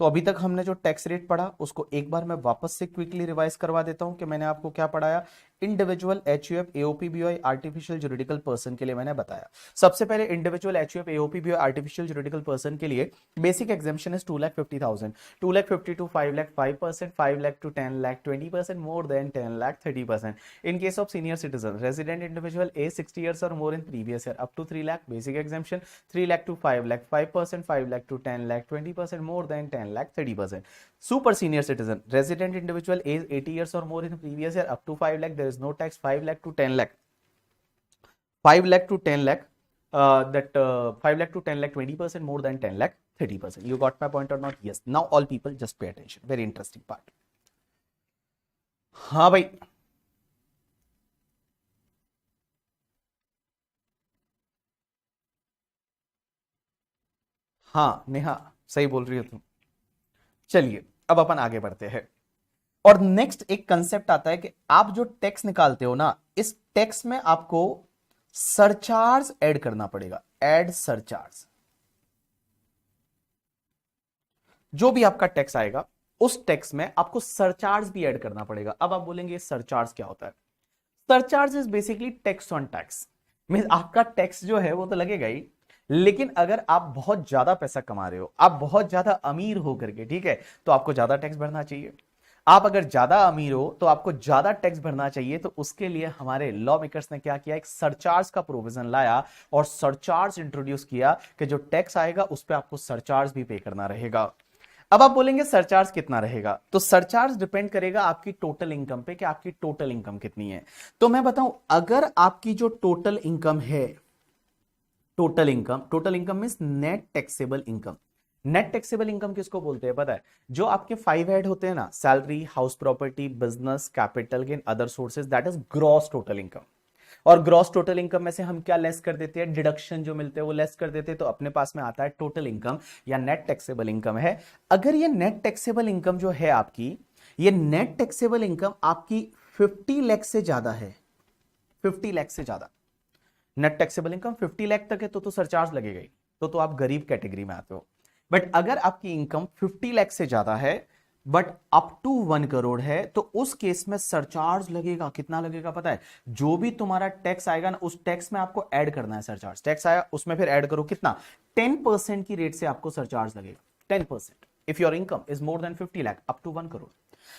तो अभी तक हमने जो टैक्स रेट पढ़ा उसको एक बार मैं वापस से क्विकली रिवाइज करवा देता हूं कि मैंने आपको क्या पढ़ाया। Individual, HUF, AOP, BOI, artificial juridical person के लिए मैंने बताया। सबसे पहले individual, HUF, AOP, BOI, artificial juridical person के लिए basic exemption is 2,50,000, 2,50,000 to 5 lakh 5%, 5 lakh to 10 lakh 20%, more than 10 lakh 30%। In case of senior citizen, resident individual age 60 years or more in previous year, up to 3 lakh basic exemption, 3 lakh to 5 lakh 5%, 5 lakh to 10 lakh 20%, more than 10 lakh 30%. Super senior citizen, resident individual age 80 years or more in previous year, up to 5 lakh, there is no tax, 5 lakh to 10 lakh, 5 lakh to 10 lakh, 5 lakh to 10 lakh 20%, more than 10 lakh 30%. You got my point or not? Yes. Now all people just pay attention. Very interesting part. हाँ भाई, हाँ नेहा सही बोल रही हो तुम। चलिए अब अपन आगे बढ़ते हैं। और नेक्स्ट एक कंसेप्ट आता है कि आप जो टैक्स निकालते हो ना, इस टैक्स में आपको सरचार्ज ऐड करना पड़ेगा। ऐड सरचार्ज, जो भी आपका टैक्स आएगा उस टैक्स में आपको सरचार्ज भी ऐड करना पड़ेगा। अब आप बोलेंगे सरचार्ज क्या होता है? Surcharge is basically tax on tax. Means आपका टैक्स जो है वो तो लगेगा ही, लेकिन अगर आप बहुत ज्यादा पैसा कमा रहे हो, आप बहुत ज्यादा अमीर हो करके, ठीक है, तो आपको ज्यादा टैक्स भरना चाहिए। आप अगर ज्यादा अमीर हो तो आपको ज्यादा टैक्स भरना चाहिए। तो उसके लिए हमारे लॉ मेकर्स ने क्या किया, एक सरचार्ज का प्रोविजन लाया और सरचार्ज इंट्रोड्यूस किया कि जो टैक्स आएगा उस पर आपको सरचार्ज भी पे करना रहेगा। अब आप बोलेंगे सरचार्ज कितना रहेगा? तो सरचार्ज डिपेंड करेगा आपकी टोटल इनकम पे कि आपकी टोटल इनकम कितनी है। तो मैं बताऊं, अगर आपकी जो टोटल इनकम है, total income means net taxable income. Net taxable income किसको बोलते हैं पता है? जो आपके 5 हेड होते हैं ना, salary, house property, business, capital gain, other sources, that is gross total income. और ग्रॉस टोटल इनकम में से हम क्या लेस कर देते हैं? डिडक्शन जो मिलते हैं वो लेस कर देते हैं, तो अपने पास में आता है टोटल इनकम या नेट टैक्सेबल इनकम है। अगर ये नेट टैक्सेबल इनकम जो है आपकी, ये नेट टैक्सेबल इनकम आपकी 50 लाख से ज्यादा है, 50 लाख से ज्यादा नेट टैक्सेबल इनकम 50 लाख तक है तो सरचार्ज लगेगा ही, तो आप गरीब कैटेगरी में आते हो। बट अगर आपकी इनकम 50 लाख से ज्यादा है बट अप टू 1 करोड़ है, तो उस केस में सरचार्ज लगेगा। कितना लगेगा पता है? जो भी तुम्हारा टैक्स आएगा ना, उस टैक्स में आपको ऐड करना है सरचार्ज। टैक्स आया उसमें फिर ऐड करो कितना? 10% की रेट से आपको सरचार्ज लगेगा, 10%। If your income is more than 50 lakh up to 1 crore.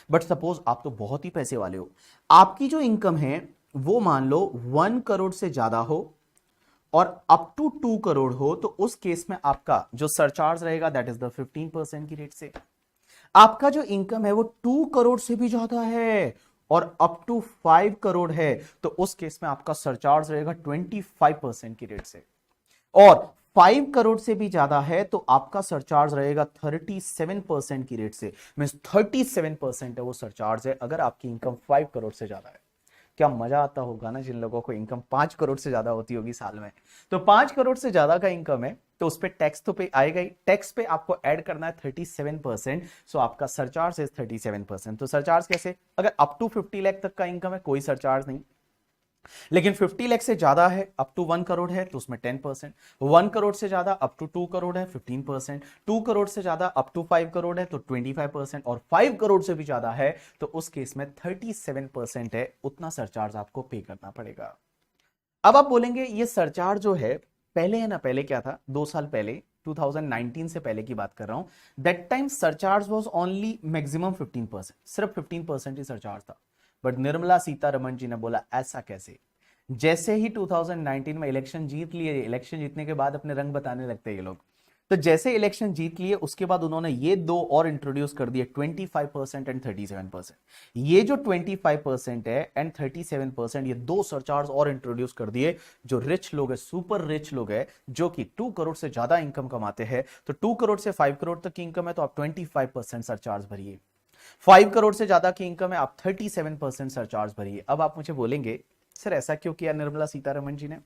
But suppose आप तो बहुत ही पैसे वाले हो, आपकी जो इनकम है वो मान लो 1 करोड़ से ज्यादा हो और अप टू 2 करोड़ हो, तो उस केस में आपका जो सरचार्ज रहेगा दैट इज द 15% की रेट से। आपका जो इनकम है वो 2 करोड़ से भी ज्यादा है और अप टू 5 करोड़ है, तो उस केस में आपका सरचार्ज रहेगा 25% की रेट से। और 5 करोड़ से भी ज्यादा है तो आपका सरचार्ज रहेगा 37% की रेट से। मींस 37% है वो सरचार्ज है अगर आपकी इनकम 5 करोड़ से ज्यादा है। क्या मजा आता होगा ना जिन लोगों को इनकम 5 करोड़ से ज्यादा होती होगी साल में। तो 5 करोड़ से ज्यादा का इनकम है तो उस पर टैक्स तो पे आएगा ही। टैक्स पे आपको ऐड करना है 37%। सो आपका सरचार्ज इज 37%। तो सरचार्ज कैसे? अगर अप टू 50 लाख तक का इनकम है कोई सरचार्ज नहीं, लेकिन 50 लाख से ज्यादा है, अप टू 1 करोड़ है तो उसमें 10%, 1 करोड़ से ज्यादा अप टू 2 करोड़ है 15%, 2 करोड़ से ज्यादा अप टू 5 करोड़ है तो 25%, और 5 करोड़ से भी ज्यादा है तो उस केस में 37% है, उतना सरचार्ज आपको पे करना पड़ेगा। अब आप बोलेंगे ये सरचार्ज जो है पहले है ना, पहले क्या था? 2 साल पहले 2019 से पहले की बात कर रहा हूं। That time surcharge was only maximum 15%, सिर्फ 15% ही सरचार्ज था। बट निर्मला सीतारमण जी ने बोला ऐसा कैसे? जैसे ही 2019 में इलेक्शन जीत लिए, इलेक्शन जीतने के बाद अपने रंग बताने लगते हैं ये लोग, तो जैसे इलेक्शन जीत लिए उसके बाद उन्होंने ये दो और इंट्रोड्यूस कर दिए, 25% एंड 37%। ये जो 25% है एंड 37%, ये दो सरचार्ज और इंट्रोड्यूस कर दिए। जो रिच लोग है, सुपर रिच लोग है, जो कि 2 करोड़ से ज्यादा इनकम कमाते हैं, तो 2 करोड़ से 5 करोड़ तक की इनकम है तो आप 25% सरचार्ज भरिए। 5 करोड़ से ज्यादा की इनकम है, आप 37% सरचार्ज भरिए। अब आप मुझे बोलेंगे सर ऐसा क्यों किया निर्मला सीतारमण जी ने?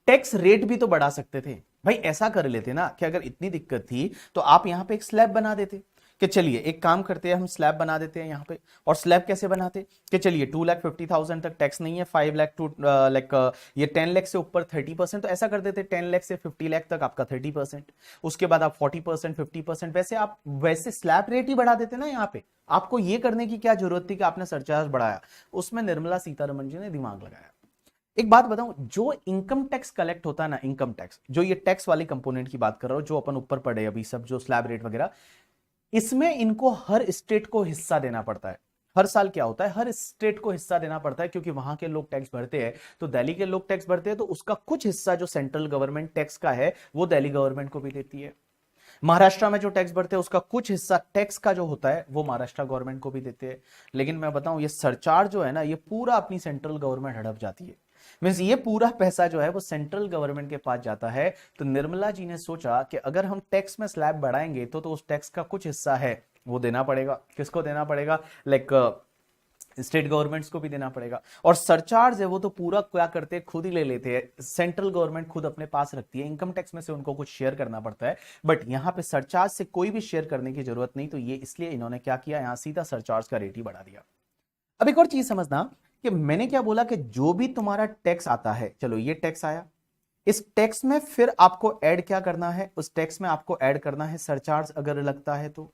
टैक्स रेट भी तो बढ़ा सकते थे भाई, ऐसा कर लेते ना कि अगर इतनी दिक्कत थी तो आप यहां पे एक स्लैब बना देते कि चलिए एक काम करते हैं, हम स्लैब बना देते हैं यहां पे। और स्लैब कैसे बनाते कि चलिए 2,50,000 तक टैक्स नहीं है, 5 लाख टू लाइक ये 10 लाख से ऊपर 30%, तो ऐसा कर देते 10 लाख से 50 लाख तक आपका 30%, उसके बाद आप 40% 50%, वैसे आप वैसे स्लैब रेट ही बढ़ा देते ना यहाँ पे। आपको ये करने की क्या जरूरत थी कि आपने सरचार्ज बढ़ाया? उसमें निर्मला सीतारमण जी ने दिमाग लगाया। एक बात बताऊं, जो इनकम टैक्स कलेक्ट होता है ना, इनकम टैक्स, जो ये टैक्स वाली कंपोनेंट की बात कर रहा हूं, जो अपन ऊपर पड़े अभी सब, जो स्लैब रेट वगैरह, इसमें इनको हर स्टेट को हिस्सा देना पड़ता है। हर साल क्या होता है, हर स्टेट को हिस्सा देना पड़ता है, क्योंकि वहां के लोग टैक्स भरते हैं। तो दिल्ली के लोग टैक्स भरते हैं, तो उसका कुछ हिस्सा जो सेंट्रल गवर्नमेंट टैक्स का है वो दिल्ली गवर्नमेंट को भी देती है। महाराष्ट्र में जो टैक्स भरते हैं उसका कुछ हिस्सा टैक्स का जो होता है वो महाराष्ट्र गवर्नमेंट को भी देते हैं। लेकिन मैं बताऊं, ये सरचार्ज जो है ना, ये पूरा अपनी सेंट्रल गवर्नमेंट हड़प जाती है। मीन्स ये पूरा पैसा जो है वो सेंट्रल गवर्नमेंट के पास जाता है। तो निर्मला जी ने सोचा कि अगर हम टैक्स में स्लैब बढ़ाएंगे तो उस टैक्स का कुछ हिस्सा है वो देना पड़ेगा। किसको देना पड़ेगा? लाइक स्टेट गवर्नमेंट्स को भी देना पड़ेगा। और सरचार्ज है वो तो पूरा क्या करते हैं, खुद ही ले लेते हैं, सेंट्रल गवर्नमेंट खुद अपने पास रखती है। इनकम टैक्स में से उनको कुछ शेयर करना पड़ता है, बट यहां पे सरचार्ज से कोई भी शेयर करने की जरूरत नहीं। तो ये इसलिए इन्होंने क्या किया, यहां सीधा सरचार्ज का रेट ही बढ़ा दिया। अब एक और चीज समझना कि मैंने क्या बोला कि जो भी तुम्हारा टैक्स आता है, चलो ये टैक्स आया, इस टैक्स में फिर आपको ऐड क्या करना है, उस टैक्स में आपको ऐड करना है सरचार्ज, अगर लगता है तो।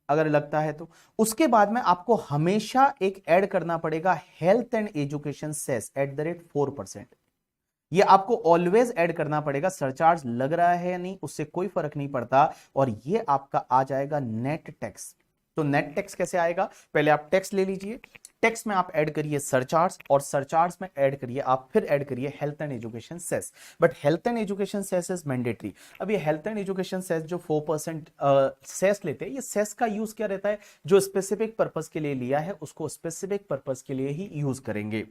अगर लगता है तो उसके बाद में आपको हमेशा एक ऐड करना पड़ेगा हेल्थ एंड एजुकेशन सेस @4%। ये आपको ऑलवेज ऐड करना पड़ेगा, सरचार्ज लग रहा है या नहीं उससे कोई फर्क नहीं पड़ता। और ये आपका आ जाएगा नेट टैक्स। तो नेट टैक्स कैसे आएगा, पहले आप टैक्स ले लीजिए, टैक्स में आप ऐड करिए सरचार्ज, और सरचार्ज में ऐड करिए आप, फिर ऐड करिए health and education cess. But health and education cess is mandatory. अब ये हेल्थ एंड एजुकेशन सेस जो 4% सेस लेते हैं, ये सेस का यूज क्या रहता है, जो स्पेसिफिक पर्पस के लिए लिया है उसको स्पेसिफिक पर्पस के लिए ही यूज करेंगे।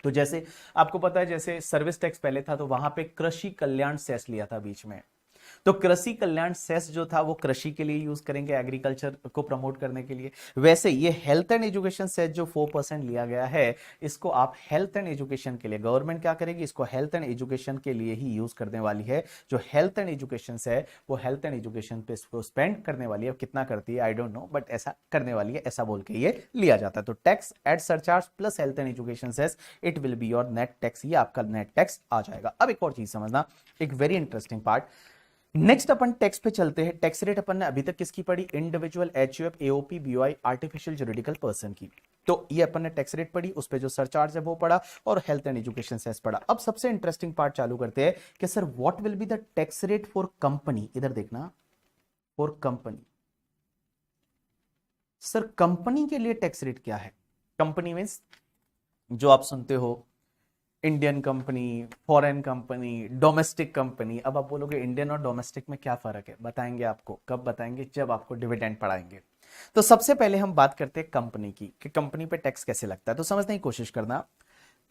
तो जैसे आपको पता है, जैसे सर्विस टैक्स पहले था तो वहां पे कृषि कल्याण सेस लिया था बीच में, तो कृषि कल्याण सेस जो था वो कृषि के लिए यूज करेंगे, एग्रीकल्चर को प्रमोट करने के लिए। वैसे ये हेल्थ एंड एजुकेशन सेस जो 4% लिया गया है, इसको आप हेल्थ एंड एजुकेशन के लिए, गवर्नमेंट क्या करेगी, इसको हेल्थ एंड एजुकेशन के लिए ही यूज करने वाली है। जो हेल्थ एंड एजुकेशन है वो हेल्थ एंड एजुकेशन पे इसको स्पेंड करने वाली है। कितना करती है आई डोंट नो, बट ऐसा करने वाली है, ऐसा बोल के ये लिया जाता है। तो tax add surcharge plus health and education cess, it will be your net tax, ये आपका नेट टैक्स आ जाएगा। अब एक और चीज समझना, एक वेरी इंटरेस्टिंग पार्ट। नेक्स्ट अपन टैक्स पे चलते हैं। टैक्स रेट अपन ने अभी तक किसकी पढ़ी, individual, HUF, AOP, BOI, artificial juridical person की। तो ये अपन ने टैक्स रेट पढ़ी, उस पे जो सरचार्ज है वो पढ़ा, और हेल्थ एंड एजुकेशन सेस पढ़ा। अब सबसे इंटरेस्टिंग पार्ट चालू करते हैं कि sir what will be the tax rate for company. इधर देखना, फॉर कंपनी, सर कंपनी के लिए टैक्स रेट क्या है। कंपनी मीन्स जो आप सुनते हो Indian company, foreign company, domestic company. अब आप बोलोगे इंडियन और डोमेस्टिक में क्या फर्क है, बताएंगे आपको, कब बताएंगे, जब आपको डिविडेंड पढ़ाएंगे। तो सबसे पहले हम बात करते हैं कंपनी की, कि कंपनी पे टैक्स कैसे लगता है। तो समझने की कोशिश करना,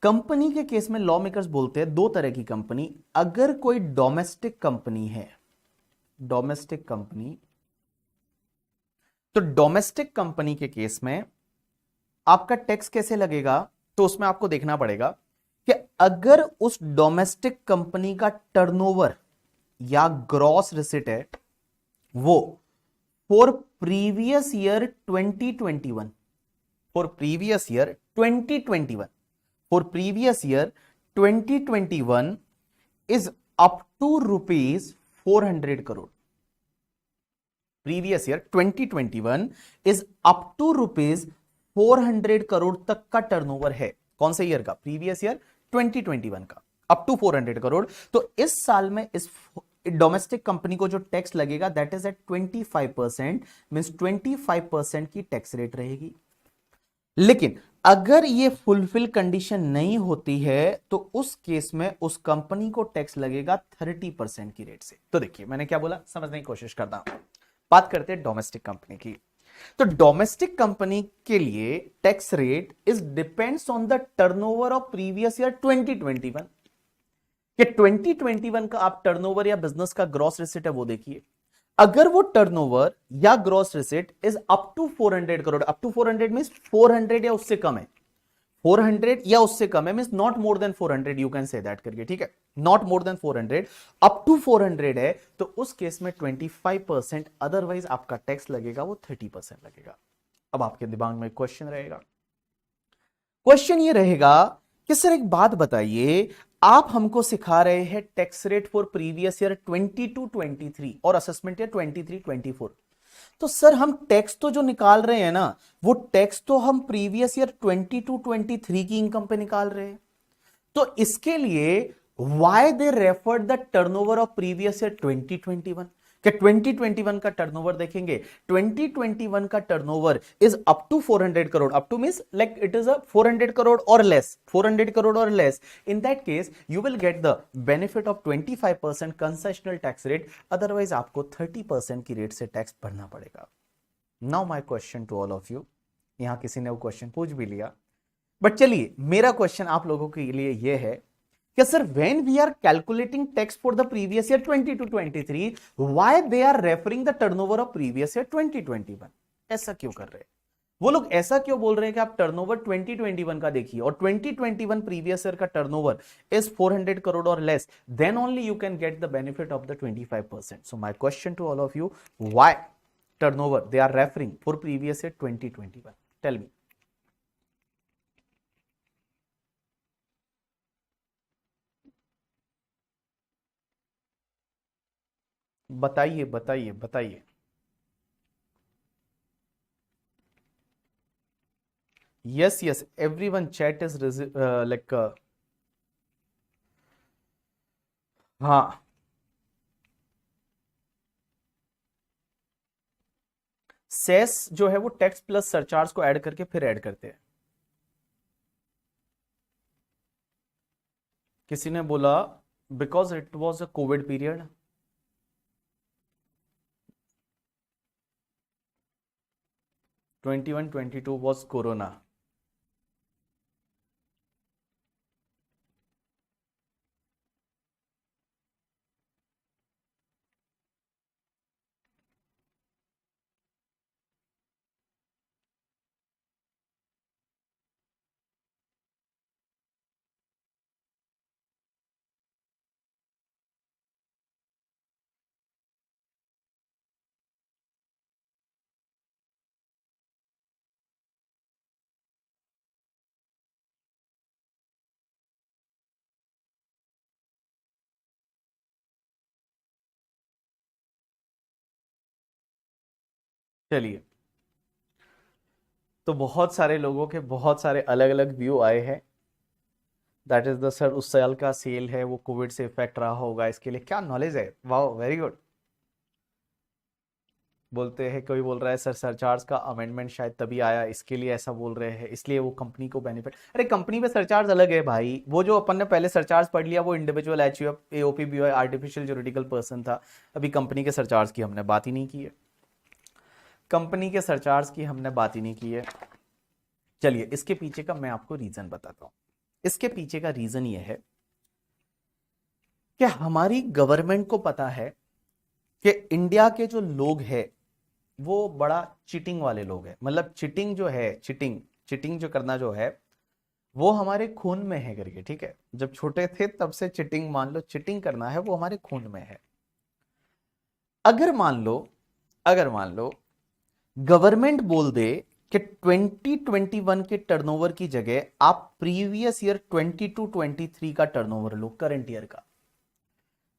कंपनी के केस में लॉ मेकर्स बोलते हैं दो तरह की कंपनी। अगर कोई डोमेस्टिक कंपनी है, डोमेस्टिक कंपनी, तो डोमेस्टिक कंपनी के केस में आपका टैक्स कैसे लगेगा, तो उसमें आपको देखना पड़ेगा कि अगर उस डोमेस्टिक कंपनी का टर्नओवर या ग्रॉस रिसिट है वो for previous year 2021, for previous year 2021, for previous year 2021 is up to ₹400 crore. Previous year 2021 is up to ₹400 crore तक का टर्नओवर है। कौन से ईयर का, प्रीवियस ईयर 2021 का, अप टू 400 करोड़। तो इस साल में इस डोमेस्टिक कंपनी को जो टैक्स लगेगा दैट इज एट 25%, मींस 25% की टैक्स रेट रहेगी। लेकिन अगर ये फुलफिल कंडीशन नहीं होती है तो उस केस में उस कंपनी को टैक्स लगेगा 30% की रेट से। तो देखिए मैंने क्या बोला, समझने की कोशिश करता हूं। बात करते हैं डोमेस्टिक कंपनी की। तो डोमेस्टिक कंपनी के लिए tax rate is depends on the turnover of previous year 2021। कि 2021 का आप टर्नओवर या बिजनेस का ग्रॉस रिसिट है वो देखिए। अगर वो टर्नओवर या gross receipt is up to 400 crore, up to 400 means 400 या उससे कम है, 400 या उससे कम है means not more than 400, you can say that करके, ठीक है, not more than 400, up to 400 है तो उस केस में 25%, अदरवाइज आपका टैक्स लगेगा वो 30% लगेगा। अब आपके दिमाग में क्वेश्चन रहेगा, क्वेश्चन ये रहेगा कि सर एक बात बताइए, आप हमको सिखा रहे हैं tax rate for previous year 22-23 और असेसमेंट ईयर 23-24, तो सर हम टैक्स तो जो निकाल रहे हैं ना, वो टैक्स तो हम प्रीवियस ईयर 22-23 की इनकम पे निकाल रहे हैं, तो इसके लिए why they referred the turnover of previous year 2021, कि 2021 का टर्नओवर देखेंगे, 2021 का turnover is up to 400 crore, up to means like it is a 400 crore और लेस, 400 करोड़ और less, in that case you will get the benefit of 25% concessional tax rate, otherwise आपको 30% की रेट से टैक्स भरना पड़ेगा। Now my question to all of you, यहां किसी ने वो क्वेश्चन पूछ भी लिया, बट चलिए मेरा क्वेश्चन आप लोगों के लिए यह है कि sir when we are calculating tax for the previous year 22-23, why they are referring the turnover of previous year 2021, ऐसा क्यों कर रहे हैं वो लोग, ऐसा क्यों बोल रहे हैं कि आप टर्नओवर 2021 का देखिए और 2021 प्रीवियस ईयर का टर्नओवर इज 400 करोड़ और less, then only you can get the benefit of the 25%। So my question to all of you, why turnover they are referring for previous year 2021, tell me. बताइए बताइए बताइए। Yes yes, everyone chat is like, हाँ, सेस जो है वो टैक्स प्लस सरचार्ज को ऐड करके फिर ऐड करते हैं। किसी ने बोला because it was a Covid period, 21-22 was corona. चलिए, तो बहुत सारे लोगों के बहुत सारे अलग अलग व्यू आए हैं, दैट इज द सर उस साल का सेल है वो कोविड से इफेक्ट रहा होगा, इसके लिए क्या नॉलेज है, वाह वेरी गुड। बोलते हैं, कोई बोल रहा है सर सरचार्ज का अमेंडमेंट शायद तभी आया इसके लिए ऐसा बोल रहे हैं, इसलिए वो कंपनी को बेनिफिट, अरे कंपनी पे सरचार्ज अलग है भाई, वो जो अपन ने पहले सरचार्ज पढ़ लिया वो individual HUF AOP BOI artificial juridical person था, अभी कंपनी के सरचार्ज की हमने बात ही नहीं की है, कंपनी के सरचार्ज की हमने बात ही नहीं की है। चलिए इसके पीछे का मैं आपको रीजन बताता हूं, इसके पीछे का रीजन ये है कि हमारी गवर्नमेंट को पता है कि इंडिया के जो लोग हैं वो बड़ा चीटिंग वाले लोग हैं, मतलब चीटिंग जो है, चीटिंग चीटिंग जो करना जो है वो हमारे खून में है करके, ठीक है, जब छोटे थे तब से चीटिंग, मान लो चीटिंग करना है वो हमारे खून में है। अगर मान लो, अगर मान लो गवर्नमेंट बोल दे कि 2021 के टर्नओवर की जगह आप प्रीवियस ईयर 22-23 का टर्नओवर लो, करंट ईयर का,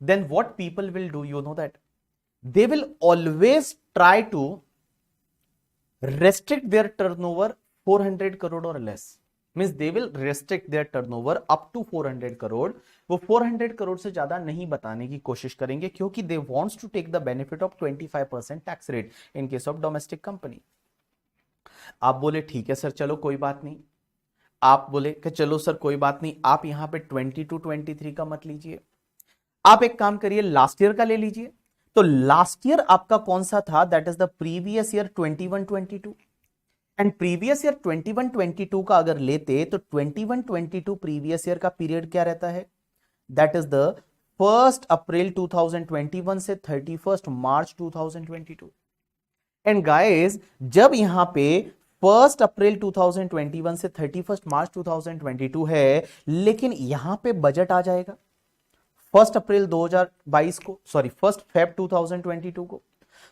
then what people will do, you know that they will always try to restrict their turnover 400 crore or less, means they will restrict their turnover up to 400 crore, वो 400 करोड़ से ज्यादा नहीं बताने की कोशिश करेंगे क्योंकि they wants to take the benefit of 25% tax rate in case of domestic company। आप बोले ठीक है सर चलो कोई बात नहीं, आप बोले कि चलो सर कोई बात नहीं, आप यहां पे 22-23 का मत लीजिए, आप एक काम करिए लास्ट ईयर का ले लीजिए, तो लास्ट ईयर आपका कौन सा था, that is the previous year 21-22, and previous year 21-22 का अगर लेते तो 21-22 प्रीवियस ईयर का पीरियड क्या रहता है, दैट इज द 1 अप्रैल 2021 से 31 मार्च 2022। एंड गाइस जब यहां पे 1 अप्रैल 2021 से 31 मार्च 2022 है, लेकिन यहां पे बजट आ जाएगा 1 अप्रैल 2022 को, सॉरी 1 फेब 2022 को।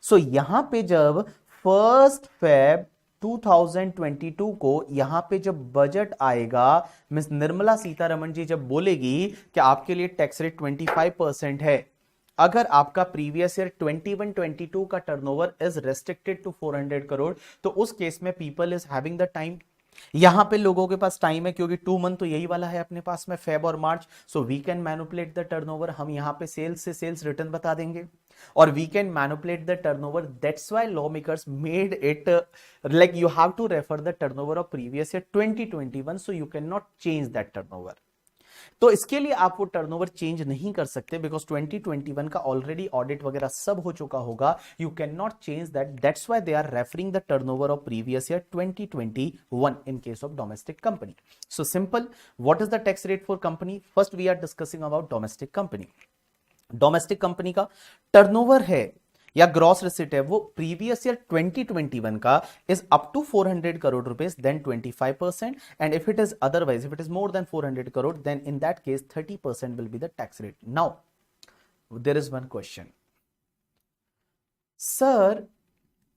सो यहां पे जब 1 फेब 2022 को यहां पे जब बजट आएगा, मिस निर्मला सीतारमण जी जब बोलेगी कि आपके लिए टैक्स रेट 25% है, अगर आपका प्रीवियस ईयर 21-22 का turnover is restricted to 400 crore, तो उस केस में people is having the time. यहां पे लोगों के पास टाइम है क्योंकि 2 मंथ तो यही वाला है अपने पास में, फेब और March. So we can manipulate the turnover. हम यहां पे सेल्स से सेल्स रिटर्न बता देंगे और we can manipulate the turnover. That's why law makers made it like you have to refer the turnover of previous year 2021, so you can not change that turnover. तो इसके लिए आप वो टर्नओवर चेंज नहीं कर सकते बिकॉज 2021 का ऑलरेडी ऑडिट वगैरह सब हो चुका होगा। You can not change that. That's why they are referring the turnover of previous year 2021 in case of domestic company. So simple, what is the tax rate for company? First we are discussing about domestic company. Domestic company का टर्नओवर है या ग्रॉस रिसिट है वो प्रीवियस ईयर 2021 का is up to 400 crore rupees, then 25%, and if it is otherwise, if it is more than 400 crore, then in that case 30% will be the tax rate. Now there is one question, sir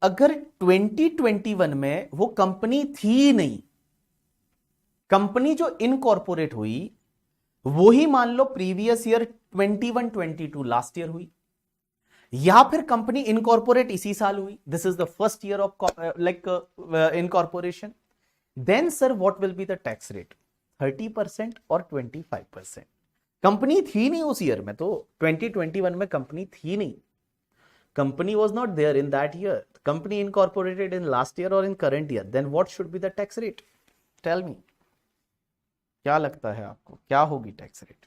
अगर 2021 में वो कंपनी थी नहीं, कंपनी जो इनकॉर्पोरेट हुई वो ही मान लो प्रीवियस ईयर 21-22 लास्ट ईयर हुई, या फिर कंपनी इनकॉर्पोरेट इसी साल हुई, this is the first year of like incorporation, then sir what will be the tax rate? 30% और 25%। कंपनी थी नहीं उस ईयर में, तो 2021 में कंपनी थी नहीं, company was not there in that year, company incorporated in last year और in current year, then what should be the tax rate? Tell me, क्या लगता है आपको क्या होगी टैक्स रेट?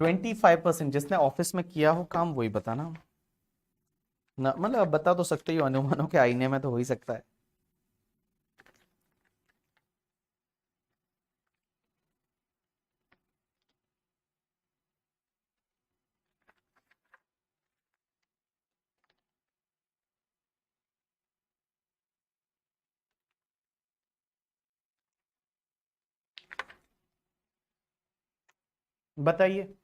25%। जिसने ऑफिस में किया हो काम वही बताना ना, मतलब आप बता तो सकते हो, अनुमानों के आईने में तो हो ही सकता है। बताइए।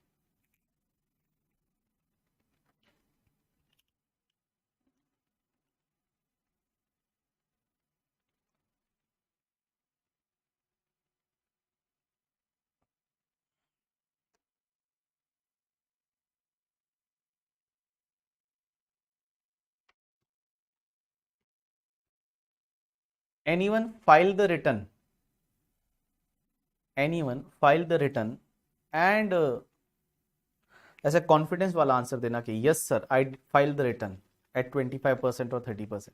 Anyone file the return? Anyone file the return and ऐसे कॉन्फिडेंस वाला आंसर देना कि yes sir I file the return at 25% और 30%।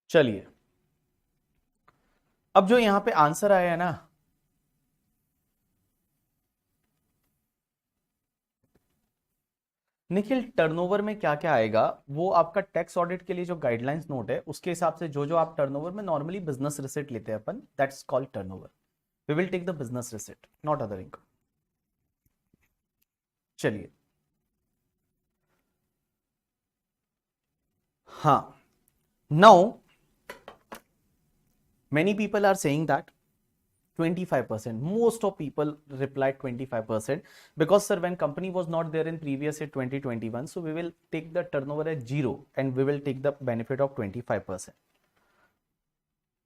चलिए, अब जो यहां पे आंसर आया है ना, निखिल टर्नओवर में क्या क्या आएगा वो आपका टैक्स ऑडिट के लिए जो गाइडलाइंस नोट है उसके हिसाब से जो जो आप टर्नओवर में नॉर्मली बिजनेस रिसिट लेते हैं अपन, that's called turnover. We will take the business receipt not other income. चलिए, हाँ, now many people are saying that 25%, most of people replied 25% because sir when company was not there in previous year 2021, so we will take the turnover as 0 and we will take the benefit of 25%.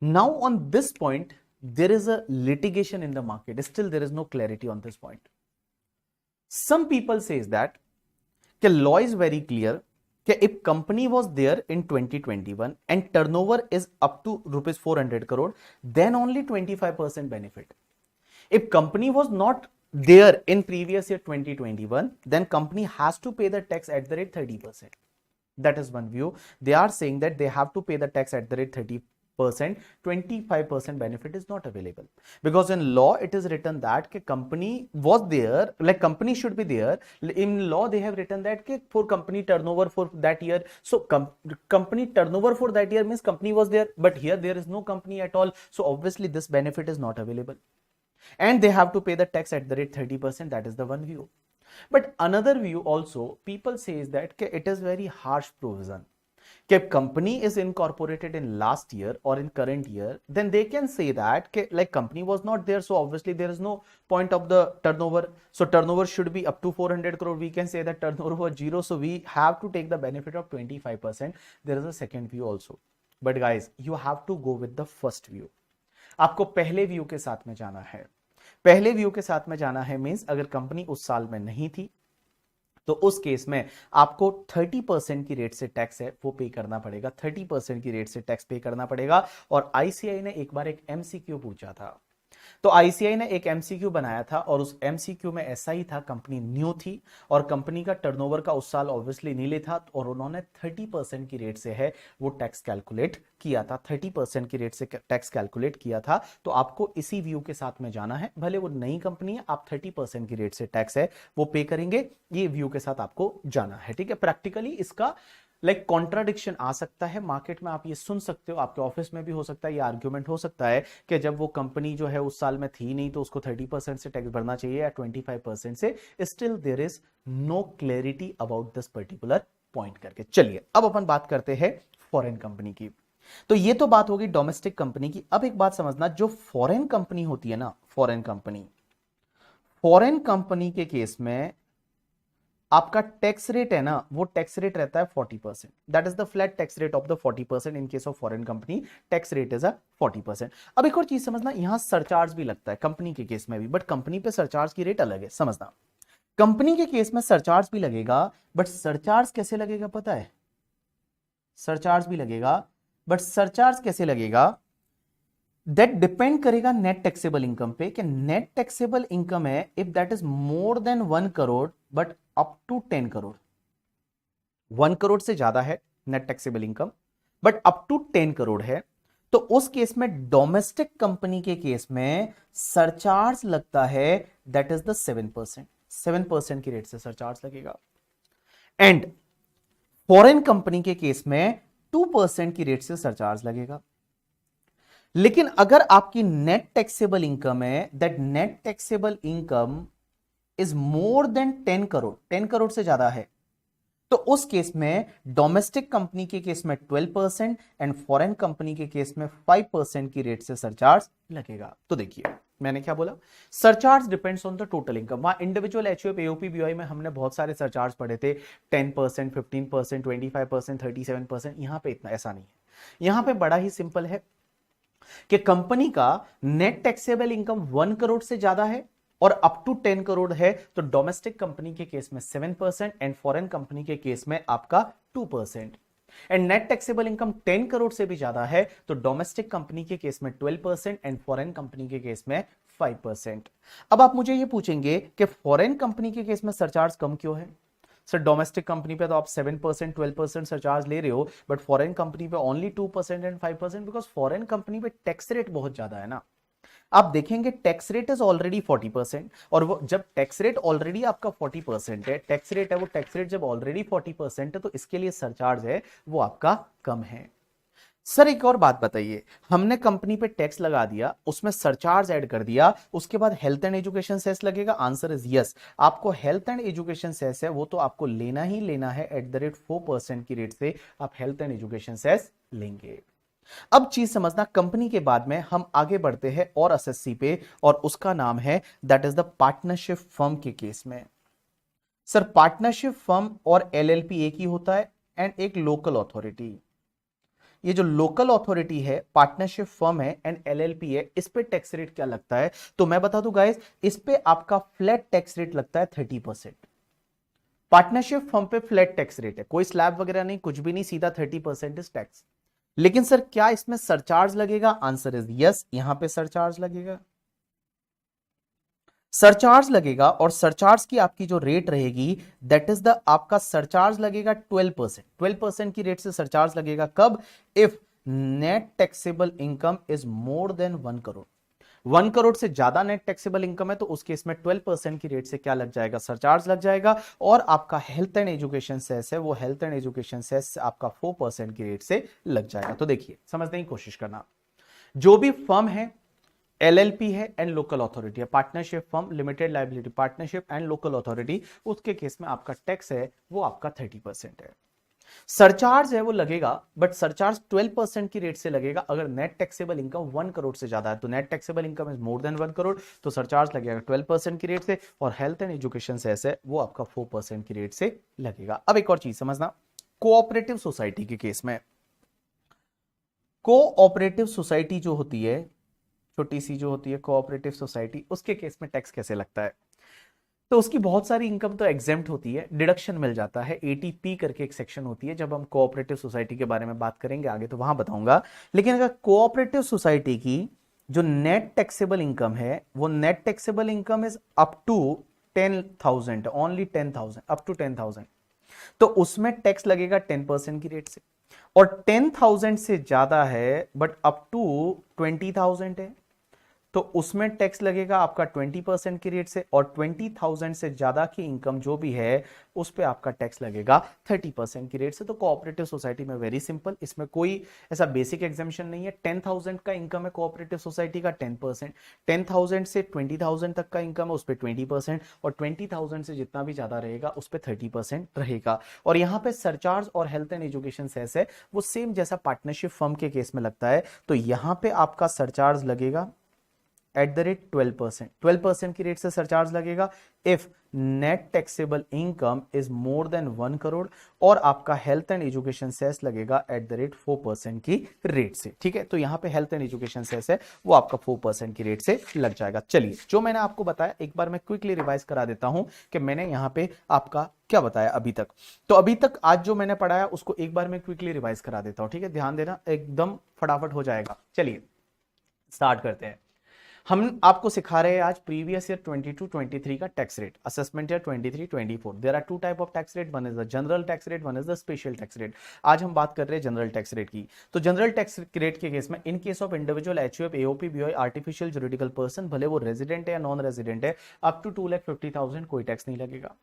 Now on this point there is a litigation in the market, still there is no clarity on this point. Some people says that the law is very clear कि if company was there in 2021 and turnover is up to rupees 400 crore, then only 25% benefit. If company was not there in previous year 2021, then company has to pay the tax at the rate 30%. That is one view. They are saying that they have to pay the tax at the rate percent, 25% benefit is not available, because in law it is written that कि company was there, like company should be there. In law they have written that कि for company turnover for that year, so company turnover for that year means company was there, but here there is no company at all, so obviously this benefit is not available, and they have to pay the tax at the rate 30%. That is the one view. But another view also, people says that it is very harsh provision. If company is incorporated in last year or in current year, then they can say that like company was not there, so obviously there is no point of the turnover. So turnover should be up to 400 crore. We can say that turnover was zero, so we have to take the benefit of 25%. There is a second view also. But guys, you have to go with the first view. आपको पहले व्यू के साथ में जाना है. पहले व्यू के साथ में जाना है मींस अगर कंपनी उस साल में नहीं थी तो उस केस में आपको 30% की रेट से टैक्स है वो पे करना पड़ेगा, 30% की रेट से टैक्स पे करना पड़ेगा. और आईसीआई ने एक बार एक एमसीक्यू पूछा था, तो आईसीआई ने एक एमसीक्यू बनाया था और उस एमसीक्यू में ऐसा ही था, कंपनी न्यू थी और कंपनी का टर्नओवर का उस साल ऑब्वियसली नीले था, और उन्होंने 30% की रेट से है वो टैक्स कैलकुलेट किया था, 30% की रेट से टैक्स कैलकुलेट किया था. तो आपको इसी व्यू के साथ में जाना है, भले वो नई कंपनी है, आप 30% की रेट से टैक्स है वो पे करेंगे, ये व्यू के साथ आपको जाना है. ठीक है, प्रैक्टिकली इसका लाइक कॉन्ट्राडिक्शन आ सकता है मार्केट में, आप ये सुन सकते हो, आपके ऑफिस में भी हो सकता है, ये आर्ग्यूमेंट हो सकता है कि जब वो कंपनी जो है उस साल में थी नहीं तो उसको 30% से टैक्स भरना चाहिए या 25% से. Still there is no clarity about this particular point करके. चलिए अब अपन बात करते हैं फॉरेन कंपनी की. तो ये तो बात होगी डोमेस्टिक कंपनी की. अब एक बात समझना, जो फॉरेन कंपनी होती है ना, फॉरेन कंपनी के केस में आपका टैक्स रेट है ना, वो टैक्स रेट रहता है 40%. That is the flat tax rate of the 40% in case of foreign company. Tax rate is a 40%. अब एक और चीज समझना, यहां सरचार्ज भी लगता है कंपनी के केस में भी, बट कंपनी पे सरचार्ज की रेट अलग है. समझना, कंपनी के केस में सरचार्ज भी लगेगा, बट सरचार्ज कैसे लगेगा पता है? सरचार्ज भी लगेगा, बट सरचार्ज कैसे लगेगा? दैट डिपेंड करेगा नेट टैक्सेबल इनकम पे, कि नेट टैक्सेबल इनकम है if that is more than 1 crore but up to 10 crore. 1 crore से ज्यादा है net taxable income but up to 10 crore है, तो उस केस में डोमेस्टिक कंपनी के केस में सरचार्ज लगता है, दैट इज द 7%. 7% की रेट से सरचार्ज लगेगा. एंड फॉरेन कंपनी के केस में 2% की रेट से सरचार्ज लगेगा. लेकिन अगर आपकी नेट टैक्सेबल इनकम है, that net taxable income is more than 10 crore, 10 crore से ज्यादा है, तो उस केस में डोमेस्टिक कंपनी के केस में 12% एंड फॉरेन कंपनी के केस में 5% की रेट से सरचार्ज लगेगा. तो देखिए मैंने क्या बोला, surcharge depends on the total income. वहां इंडिविजुअल एचयूएफ एओपी बीओआई में हमने बहुत सारे सरचार्ज पढ़े थे, 10%, 15%, 25%, 37%. यहां पे इतना ऐसा नहीं है. यहां पे बड़ा ही सिंपल है कि कंपनी का नेट टैक्सेबल इनकम 1 करोड़ से ज्यादा है और अप टू 10 करोड़ है, तो डोमेस्टिक कंपनी के केस में 7% एंड फॉरेन कंपनी के केस में आपका 2%. And net taxable income 10 crore से भी ज्यादा है, तो डोमेस्टिक कंपनी के केस में 12% एंड फॉरेन कंपनी के केस में 5%. अब आप मुझे ये पूछेंगे कि फॉरेन कंपनी के केस में सरचार्ज कम क्यों है? सर डोमेस्टिक कंपनी पे तो आप 7%, 12% सरचार्ज ले रहे हो, बट फॉरेन कंपनी पे only 2% and 5%, because foreign company पे टैक्स रेट बहुत ज्यादा है ना. आप देखेंगे टैक्स रेट इज ऑलरेडी 40%, और वो जब टैक्स रेट ऑलरेडी आपका 40% है, टैक्स रेट है वो, टैक्स रेट जब ऑलरेडी 40% है, तो इसके लिए सरचार्ज है वो आपका कम है. सर एक और बात बताइए, हमने कंपनी पे टैक्स लगा दिया, उसमें सरचार्ज ऐड कर दिया, उसके बाद हेल्थ एंड एजुकेशन सेस लगेगा? Answer is yes. आपको हेल्थ एंड एजुकेशन सेस है वो तो आपको लेना ही लेना है, एट द रेट 4% की रेट से आप हेल्थ एंड एजुकेशन सेस लेंगे. अब चीज समझना, कंपनी के बाद में हम आगे बढ़ते हैं और एसएससी पे, और उसका नाम है that is the partnership firm के केस में. सर पार्टनरशिप फर्म और एलएलपी एक ही होता है एंड एक लोकल अथॉरिटी. ये जो लोकल अथॉरिटी है, पार्टनरशिप फर्म है एंड एलएलपी है, इस पे टैक्स रेट क्या लगता है? तो मैं बता दूं गाइस, इस पे आपका फ्लैट टैक्स रेट लगता है 30%. पार्टनरशिप फर्म पे फ्लैट टैक्स रेट है, कोई स्लैब वगैरह नहीं, कुछ भी नहीं, सीधा 30% इज टैक्स. लेकिन सर क्या इसमें सरचार्ज लगेगा? Answer is yes. यहां पे सरचार्ज लगेगा, सरचार्ज लगेगा, और सरचार्ज की आपकी जो रेट रहेगी दैट इज द आपका सरचार्ज लगेगा 12%. 12% की रेट से सरचार्ज लगेगा. कब? If net taxable income is more than 1 crore, 1 crore से ज्यादा नेट टैक्सेबल इनकम है तो उस केस में 12% की रेट से क्या लग जाएगा, सरचार्ज लग जाएगा। और आपका हेल्थ एंड एजुकेशन सेस है, वो हेल्थ एंड एजुकेशन सेस आपका 4% की रेट से लग जाएगा। तो देखिए समझने की कोशिश करना, जो भी फर्म है, एलएलपी है एंड लोकल अथॉरिटी है, partnership firm, limited liability partnership and local authority, उसके केस में आपका टैक्स है वो आपका 30% है। सरचार्ज है वो लगेगा, बट सरचार्ज 12% की रेट से लगेगा अगर नेट टैक्सेबल इनकम 1 करोड़ से ज्यादा है। तो net taxable income is more than 1 crore, तो सरचार्ज लगेगा 12% की रेट से, और हेल्थ एंड एजुकेशन सेस है वो आपका 4% की रेट से लगेगा। अब एक और चीज समझना, कोऑपरेटिव सोसाइटी के केस में, कोऑपरेटिव सोसाइटी जो होती है, छोटी सी जो होती है कोऑपरेटिव सोसाइटी, उसके केस में टैक्स कैसे लगता है। तो उसकी बहुत सारी इनकम तो एग्जेम्प्ट होती है, डिडक्शन मिल जाता है, एटीपी करके एक सेक्शन होती है। जब हम कोऑपरेटिव सोसाइटी के बारे में बात करेंगे आगे तो वहां बताऊंगा। लेकिन अगर कोऑपरेटिव सोसाइटी की जो नेट टैक्सेबल इनकम है, वो net taxable income is up to 10,000, only 10,000, up to 10,000, तो उसमें टैक्स लगेगा 10% की रेट से। और 10,000 से ज्यादा है बट अप टू 20,000 है, तो उसमें टैक्स लगेगा आपका 20% की रेट से। और 20,000 से ज्यादा की इनकम जो भी है उस पे आपका टैक्स लगेगा 30% की रेट से। तो कोऑपरेटिव सोसाइटी में वेरी सिंपल, इसमें कोई ऐसा बेसिक एग्जामिशन नहीं है। 10,000 का इनकम है कोऑपरेटिव सोसाइटी का 10%, 10,000 से 20,000 तक का इनकम है उस पर 20%, और 20,000 से जितना भी ज्यादा रहेगा उस पर 30% रहेगा। और यहाँ पे सरचार्ज और हेल्थ एंड एजुकेशन सेस है वो सेम जैसा पार्टनरशिप फर्म के केस में लगता है। तो यहां पे आपका सरचार्ज लगेगा एट द रेट 12%, 12% की रेट से सरचार्ज लगेगा if net taxable income is more than 1 crore, और आपका हेल्थ एंड एजुकेशन सेस लगेगा एट द रेट 4% की रेट से। ठीक है, तो यहां पे हेल्थ एंड एजुकेशन सेस है वो आपका 4% की रेट से लग जाएगा। चलिए, जो मैंने आपको बताया एक बार मैं क्विकली रिवाइज करा देता हूं कि मैंने यहां पे आपका क्या बताया अभी तक। तो अभी तक आज जो मैंने पढ़ाया उसको एक बार मैं क्विकली रिवाइज करा देता हूं, ठीक है, ध्यान देना, एकदम फटाफट हो जाएगा। चलिए स्टार्ट करते हैं। हम आपको सिखा रहे हैं आज प्रीवियस ईयर 22-23 का tax rate, assessment year 23-24। There are two type of tax rate, one is the general tax rate, one is the special tax rate. आज हम बात कर रहे हैं जनरल टैक्स रेट की। तो जनरल टैक्स रेट के केस में इन case of individual, HUF, AOP, BOI, artificial juridical person, भले वो रेजिडेंट है या नॉन रेजिडेंट है, अप टू 2,50,000 कोई टैक्स नहीं लगेगा।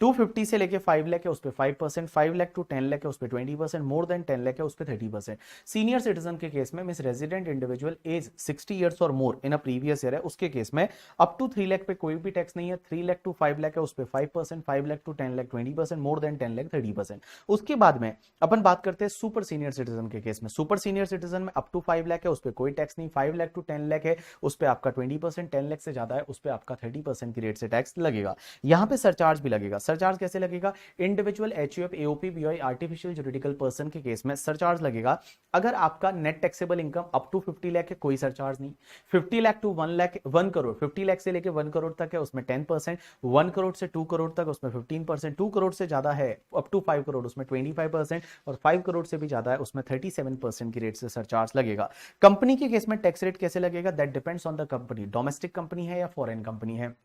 250 से लेके 5 लाख है उस पर 5%, 5 लाख टू 10 लाख है उस पर 20%, मोर देन 10 लाख है उस पर 30%। सीनियर सिटीजन के केस में means resident individual age 60 years और more in a previous year है, उसके केस में अप टू 3 लाख पे कोई भी टैक्स नहीं है, 3 लाख टू 5 लाख है उस पर 5%, 5 lakh to 10 lakh 20%, more than 10 lakh 30%। उसके बाद में अपन बात करते हैं सुपर सीनियर सिटीजन के केस में। सुपर सीनियर सिटीजन में अप टू 5 लाख है उस पर कोई टैक्स नहीं, 5 लाख टू 10 लाख है उस पर आपका 20%, 10 लाख से ज्यादा है उस पर आपका 30% की रेट से टैक्स लगेगा। यहां पे सरचार्ज भी लगेगा। सरचार्ज कैसे लगेगा? Individual, HUF, AOP, BOI, artificial juridical person के केस में सरचार्ज लगेगा अगर आपका net taxable income up to 50 lakh है, कोई सरचार्ज नहीं। 50 लाख टू 1 लाख, 1 करोड़, 50 लाख से लेके 1 करोड़ तक है उसमें 10%, 1 करोड़ से 2 करोड़ तक उसमें 15%, 2 करोड़ से ज्यादा है अप टू 5 करोड़ उसमें 25%, और 5 करोड़ से भी ज्यादा है उसमें 37% की रेट से सरचार्ज लगेगा। कंपनी के केस में टैक्स रेट कैसे लगेगा? That depends on the company, domestic company है या फॉरेन कंपनी है।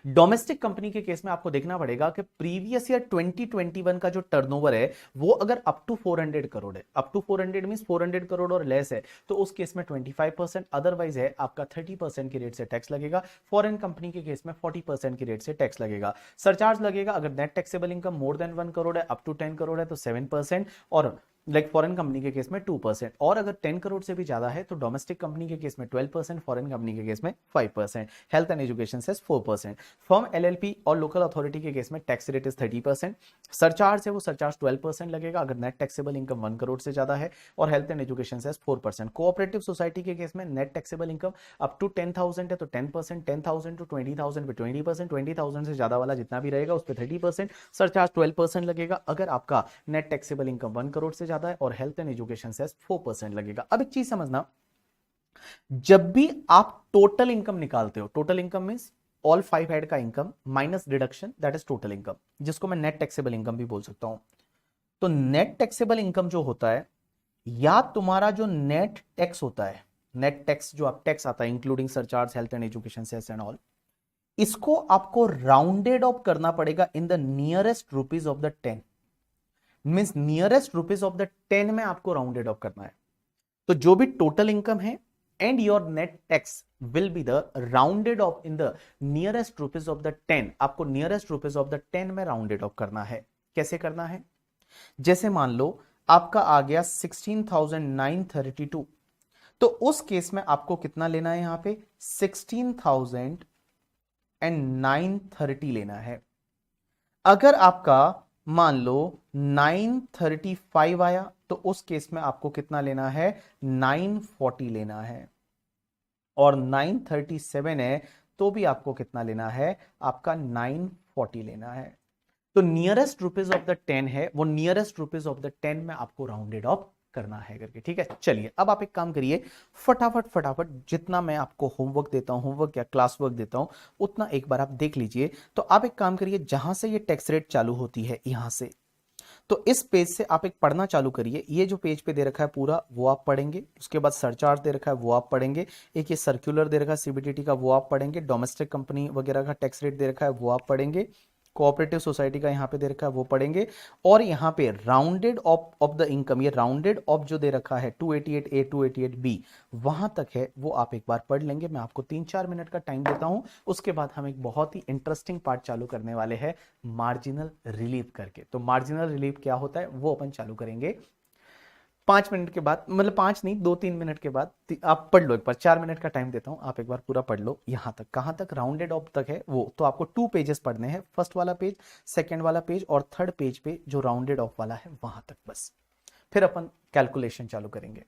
डोमेस्टिक कंपनी के केस में आपको देखना पड़ेगा कि प्रीवियस ईयर 2021 का जो टर्नओवर है वो अगर अप टू 400 करोड़ है, अप टू 400 मींस 400 करोड़ और लेस है, तो उस केस में 25%, अदरवाइज है आपका 30% की रेट से टैक्स लगेगा। फॉरेन कंपनी के केस में 40% की रेट से टैक्स लगेगा। सरचार्ज लगेगा अगर नेट टैक्सेबल इनकम मोर देन 1 करोड़ है, अप टू 10 करोड़ है तो 7%, और लाइक फॉरेन कंपनी के केस में 2%, और अगर 10 करोड़ से भी ज्यादा है तो डोमेस्टिक कंपनी के केस में 12%, फॉरेन कंपनी के केस में 5%, हेल्थ एंड एजुकेशन से 4%। फर्म, एलएलपी और लोकल अथॉरिटी के केस में टैक्स रेट इज 30%। सरचार्ज है वो सरचार्ज 12% लगेगा अगर नेट टैक्सेबल इनकम 1 करोड़ से ज्यादा है, और हेल्थ एंड एजुकेशन से 4%। कोऑपरेटिव सोसाइटी के केस में net taxable income up to 10,000 है तो 10%, 10,000 टू 20,000 पे 20%, 20,000 से ज्यादा वाला जितना भी रहेगा उस पर 30%, सरचार्ज 12% लगेगा अगर आपका नेट टैक्सेबल इनकम 1 करोड़ से ज्यादा है, और हेल्थ एंड एजुकेशन से 4% लगेगा। अब एक चीज समझना, जब भी आप टोटल इनकम निकालते हो, total income means all 5 head का income minus deduction, that is total income, जिसको मैं नेट टैक्सेबल इनकम भी बोल सकता हूं। तो नेट टैक्सेबल इनकम जो होता है, या तुम्हारा जो नेट टैक्स होता है, नेट टैक्स जो आप टैक्स आता है including surcharge, health and education cess and all, इसको आपको राउंडेड ऑफ करना पड़ेगा in the nearest rupees of the 10, means nearest rupees of the 10 में आपको राउंडेड ऑफ करना है। तो जो भी टोटल इनकम है and your net tax will be the rounded off in the nearest rupees of the 10, आपको नियरेस्ट रुपीज ऑफ द 10 में राउंडेड ऑफ करना है। कैसे करना है? जैसे मान लो आपका आ गया 16,932, तो उस केस में आपको कितना लेना है? यहां पे 16,930 लेना है। अगर आपका मान लो 935 आया, तो उस केस में आपको कितना लेना है? 940 लेना है। और 937 है तो भी आपको कितना लेना है? आपका 940 लेना है। तो नियरेस्ट रुपीज ऑफ द 10 है, वो नियरेस्ट रुपीज ऑफ द 10 में आपको राउंडेड ऑफ करना है करके। ठीक है, चलिए अब आप एक काम करिए, फटाफट फटाफट जितना मैं आपको होमवर्क देता हूं, होमवर्क या क्लास वर्क देता हूं, उतना एक बार आप देख लीजिए। तो आप एक काम करिए, जहां से ये टैक्स रेट चालू होती है यहां से, तो इस पेज से आप एक पढ़ना चालू करिए। ये जो पेज पे दे रखा है पूरा वो आप पढ़ेंगे, उसके बाद सरचार्ज दे रखा है वो आप पढ़ेंगे, एक ये सर्कुलर दे रखा है सीबीडीटी का वो आप पढ़ेंगे, डोमेस्टिक कंपनी वगैरह का टैक्स रेट दे रखा है वो आप पढ़ेंगे, कोऑपरेटिव सोसाइटी का यहाँ पे दे रखा है वो पढ़ेंगे, और यहाँ पे rounded off of the income, ये राउंडेड ऑफ जो दे रखा है 288A 288B वहां तक है वो आप एक बार पढ़ लेंगे। मैं आपको 3-4 मिनट का टाइम देता हूं, उसके बाद हम एक बहुत ही इंटरेस्टिंग पार्ट चालू करने वाले हैं मार्जिनल रिलीफ करके। तो मार्जिनल रिलीफ क्या होता है वो अपन चालू करेंगे 5 मिनट के बाद, मतलब 5 नहीं 2-3 मिनट के बाद। आप पढ़ लो एक बार, 4 मिनट का टाइम देता हूं, आप एक बार पूरा पढ़ लो। यहां तक कहां तक? राउंडेड ऑफ तक है वो। तो आपको 2 पेजेस पढ़ने हैं, फर्स्ट वाला पेज, सेकेंड वाला पेज और थर्ड पेज पे जो राउंडेड ऑफ वाला है वहां तक बस। फिर अपन कैलकुलेशन चालू करेंगे।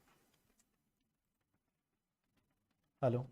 हेलो।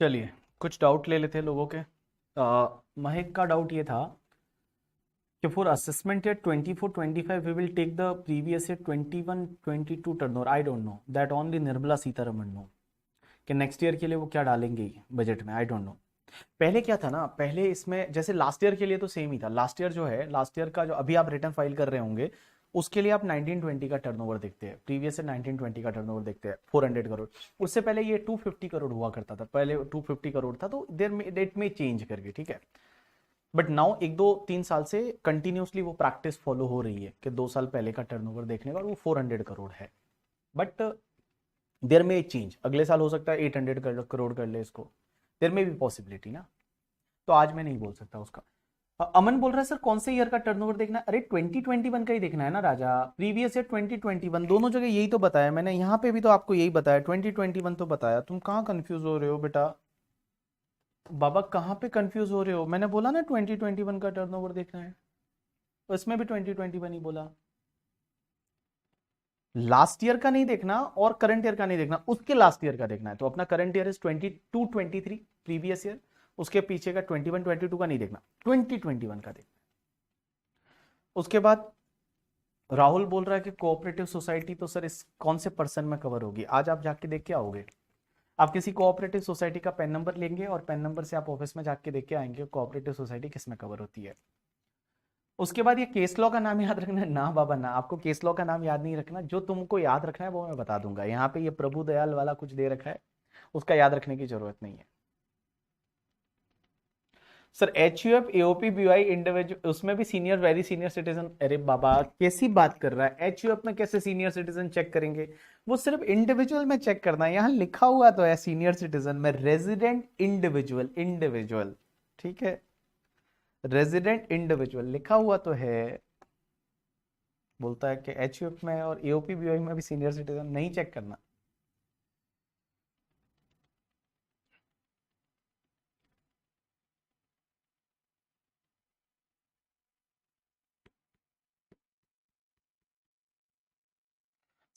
चलिए कुछ डाउट ले लेते हैं लोगों के। महक का डाउट ये था कि for assessment year 24-25 we will take the previous year 21-22 turnover. I don't know that, only Nirmala Sitharaman know कि नेक्स्ट ईयर के लिए वो क्या डालेंगे बजट में। I don't know. पहले क्या था ना, पहले इसमें जैसे लास्ट ईयर के लिए तो सेम ही था। लास्ट ईयर जो है, लास्ट ईयर का जो अभी आप रिटर्न फाइल कर रहे होंगे उसके लिए आप 1920 का टर्नओवर देखते हैं, प्रीवियस से 1920 का टर्नओवर देखते हैं 400 करोड़। उससे पहले ये 250 करोड़ हुआ करता था, पहले 250 करोड़ था, तो देर में डेट में चेंज करके, ठीक है। बट नाउ 1-2-3 साल से कंटिन्यूसली वो प्रैक्टिस फॉलो हो रही है कि 2 साल पहले का टर्नओवर देखने का, और वो 400 करोड़ है। बट देर में चेंज, अगले साल हो सकता है 800 करोड़ कर ले इसको, देर में भी पॉसिबिलिटी ना, तो आज मैं नहीं बोल सकता उसका। अमन बोल रहा है सर कौन से ईयर का टर्नओवर देखना है? अरे 2021 का ही देखना है ना राजा, प्रीवियस ईयर 2021, दोनों जगह यही तो बताया मैंने, यहाँ पे भी तो आपको यही बताया, 2021 तो बताया। तुम कहाँ कंफ्यूज हो रहे हो बेटा? बाबा कहाँ पे कंफ्यूज हो रहे हो? मैंने बोला ना 2021 का टर्नओवर देखना है, उसमें भी 2021 ही बोला। लास्ट ईयर का नहीं देखना और करंट ईयर का नहीं देखना, उसके लास्ट ईयर का देखना है। तो अपना current year is 22-23 previous year, उसके पीछे का 21-22 का नहीं देखना, 2021 का देखना। उसके बाद राहुल बोल रहा है कि कोऑपरेटिव सोसाइटी, तो सर इस कौन से पर्सन में कवर होगी? आज आप जाके देख के आओगे। आप किसी कोऑपरेटिव सोसाइटी का पेन नंबर लेंगे और पेन नंबर से आप ऑफिस में जाके देख के आएंगे कोऑपरेटिव सोसाइटी किस में कवर होती है। उसके बाद ये केस लॉ का नाम याद रखना है ना बाबा ना, आपको केस लॉ का नाम याद नहीं रखना, जो तुमको याद रखना है वो मैं बता दूंगा। यहाँ पे ये प्रभु दयाल वाला कुछ दे रखा है, उसका याद रखने की जरूरत नहीं है। Sir HUF AOP BY individual, उसमें भी सीनियर वेरी सीनियर सिटीजन? अरे बाबा कैसी बात कर रहा है, HUF में कैसे सीनियर सिटीजन चेक करेंगे? वो सिर्फ इंडिविजुअल में चेक करना है, यहाँ लिखा हुआ तो है सीनियर सिटीजन में, रेजिडेंट इंडिविजुअल, इंडिविजुअल, ठीक है, रेजिडेंट इंडिविजुअल लिखा हुआ तो है। बोलता है कि HUF में और AOP BY में भी सीनियर सिटीजन नहीं चेक करना।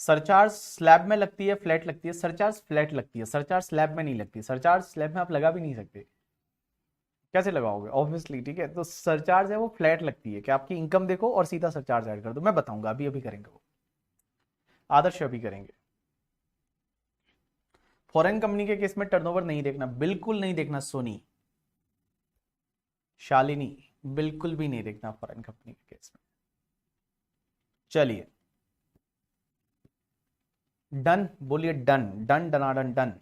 सरचार्ज स्लैब में लगती है फ्लैट लगती है? सरचार्ज फ्लैट लगती है, सरचार्ज स्लैब में नहीं लगती। सरचार्ज स्लैब में आप लगा भी नहीं सकते, कैसे लगाओगे ऑब्वियसली, ठीक है। तो सरचार्ज है वो फ्लैट लगती है कि आपकी इनकम देखो और सीधा सरचार्ज ऐड कर दो। मैं बताऊंगा, अभी अभी करेंगे वो, आदर्श अभी करेंगे। फॉरेन कंपनी के केस में टर्नओवर नहीं देखना, बिल्कुल नहीं देखना सोनी, शालिनी, बिल्कुल भी नहीं देखना फॉरेन कंपनी के केस में। चलिए डन बोलिए, डन डन डनाडन done.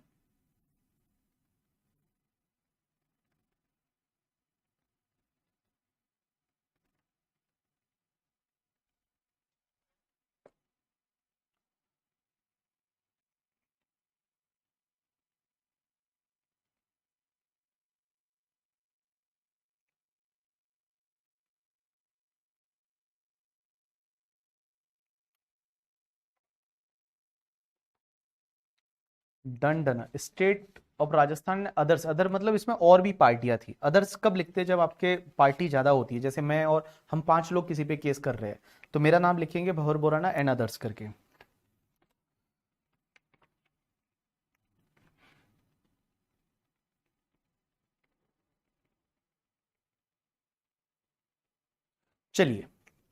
Done done. State of Rajasthan, others, other मतलब इसमें और भी पार्टियां थी। अदर्स कब लिखते हैं? जब आपके पार्टी ज्यादा होती है, जैसे मैं और हम 5 लोग किसी पे केस कर रहे हैं, तो मेरा नाम लिखेंगे भवर बोराना एंड अदर्स करके। चलिए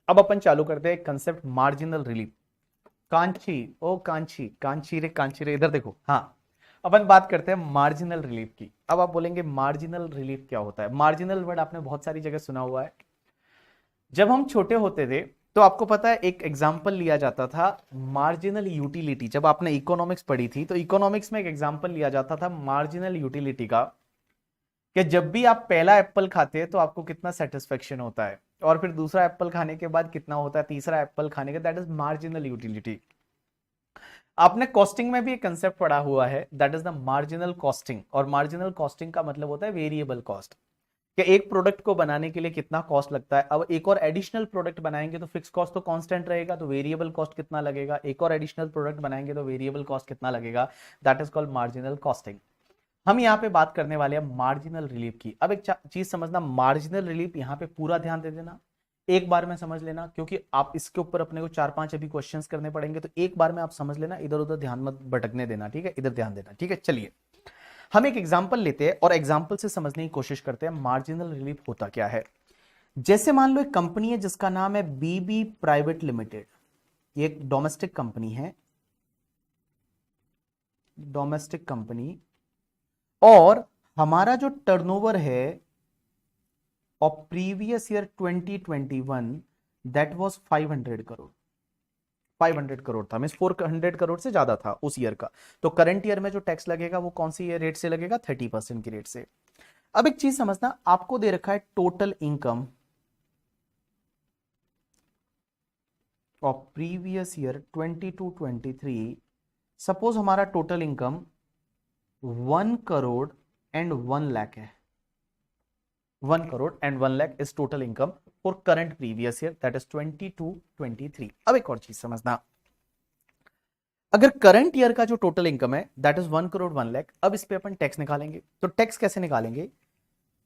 अब अपन चालू करते हैं कंसेप्ट मार्जिनल रिलीफ। कांची, ओ कांची, कांची रे, इधर देखो। हाँ, अपन बात करते हैं मार्जिनल रिलीफ की। अब आप बोलेंगे मार्जिनल रिलीफ क्या होता है? मार्जिनल वर्ड आपने बहुत सारी जगह सुना हुआ है। जब हम छोटे होते थे तो आपको पता है एक एग्जाम्पल लिया जाता था मार्जिनल यूटिलिटी। जब आपने इकोनॉमिक्स पढ़ी थी तो इकोनॉमिक्स में एक एग्जाम्पल लिया जाता था मार्जिनल यूटिलिटी का, कि जब भी आप पहला एप्पल खाते हैं तो आपको कितना सेटिस्फेक्शन होता है, और फिर दूसरा एप्पल खाने के बाद कितना होता है, तीसरा एप्पल खाने के, दैट इज मार्जिनल यूटिलिटी। आपने कॉस्टिंग में भी एक कंसेप्ट पढ़ा हुआ है, that is the marginal costing. और मार्जिनल कॉस्टिंग का मतलब होता है वेरिएबल कॉस्ट, कि एक प्रोडक्ट को बनाने के लिए कितना कॉस्ट लगता है। अब एक और एडिशनल प्रोडक्ट बनाएंगे तो फिक्स कॉस्ट तो कांस्टेंट रहेगा, तो वेरिएबल कॉस्ट कितना लगेगा। एक और एडिशनल प्रोडक्ट बनाएंगे तो वेरिएबल कॉस्ट कितना लगेगा, that is called marginal costing. हम यहाँ पे बात करने वाले हैं मार्जिनल रिलीफ की। अब एक चीज समझना, मार्जिनल रिलीफ यहाँ पे पूरा ध्यान दे देना, एक बार में समझ लेना, क्योंकि आप इसके ऊपर अपने को 4-5 अभी क्वेश्चंस करने पड़ेंगे, तो एक बार में आप समझ लेना, इधर उधर ध्यान मत भटकने देना, ठीक है, इधर ध्यान देना, ठीक है। चलिए हम एक एग्जांपल लेते हैं और एग्जांपल से समझने की कोशिश करते हैं मार्जिनल रिलीफ होता क्या है। जैसे मान लो एक कंपनी है जिसका नाम है बीबी प्राइवेट लिमिटेड, ये एक डोमेस्टिक कंपनी है, डोमेस्टिक कंपनी, और हमारा जो टर्नओवर है of previous year 2021 that was 500 crore, 500 crore था, मीन 400 करोड़ से ज्यादा था उस ईयर का। तो करंट ईयर में जो टैक्स लगेगा वो कौन सी रेट से लगेगा, 30% की रेट से। अब एक चीज समझना, आपको दे रखा है total income of previous year 22-23। Suppose हमारा total income 1 crore and 1 lakh है, 1 crore and 1 lakh is total income for current previous year that is 22-23। अब एक और चीज समझना, अगर करंट ईयर का जो टोटल इनकम है दैट इज 1 करोड़ 1 लाख, अब इस पे अपन टैक्स निकालेंगे। तो टैक्स कैसे निकालेंगे,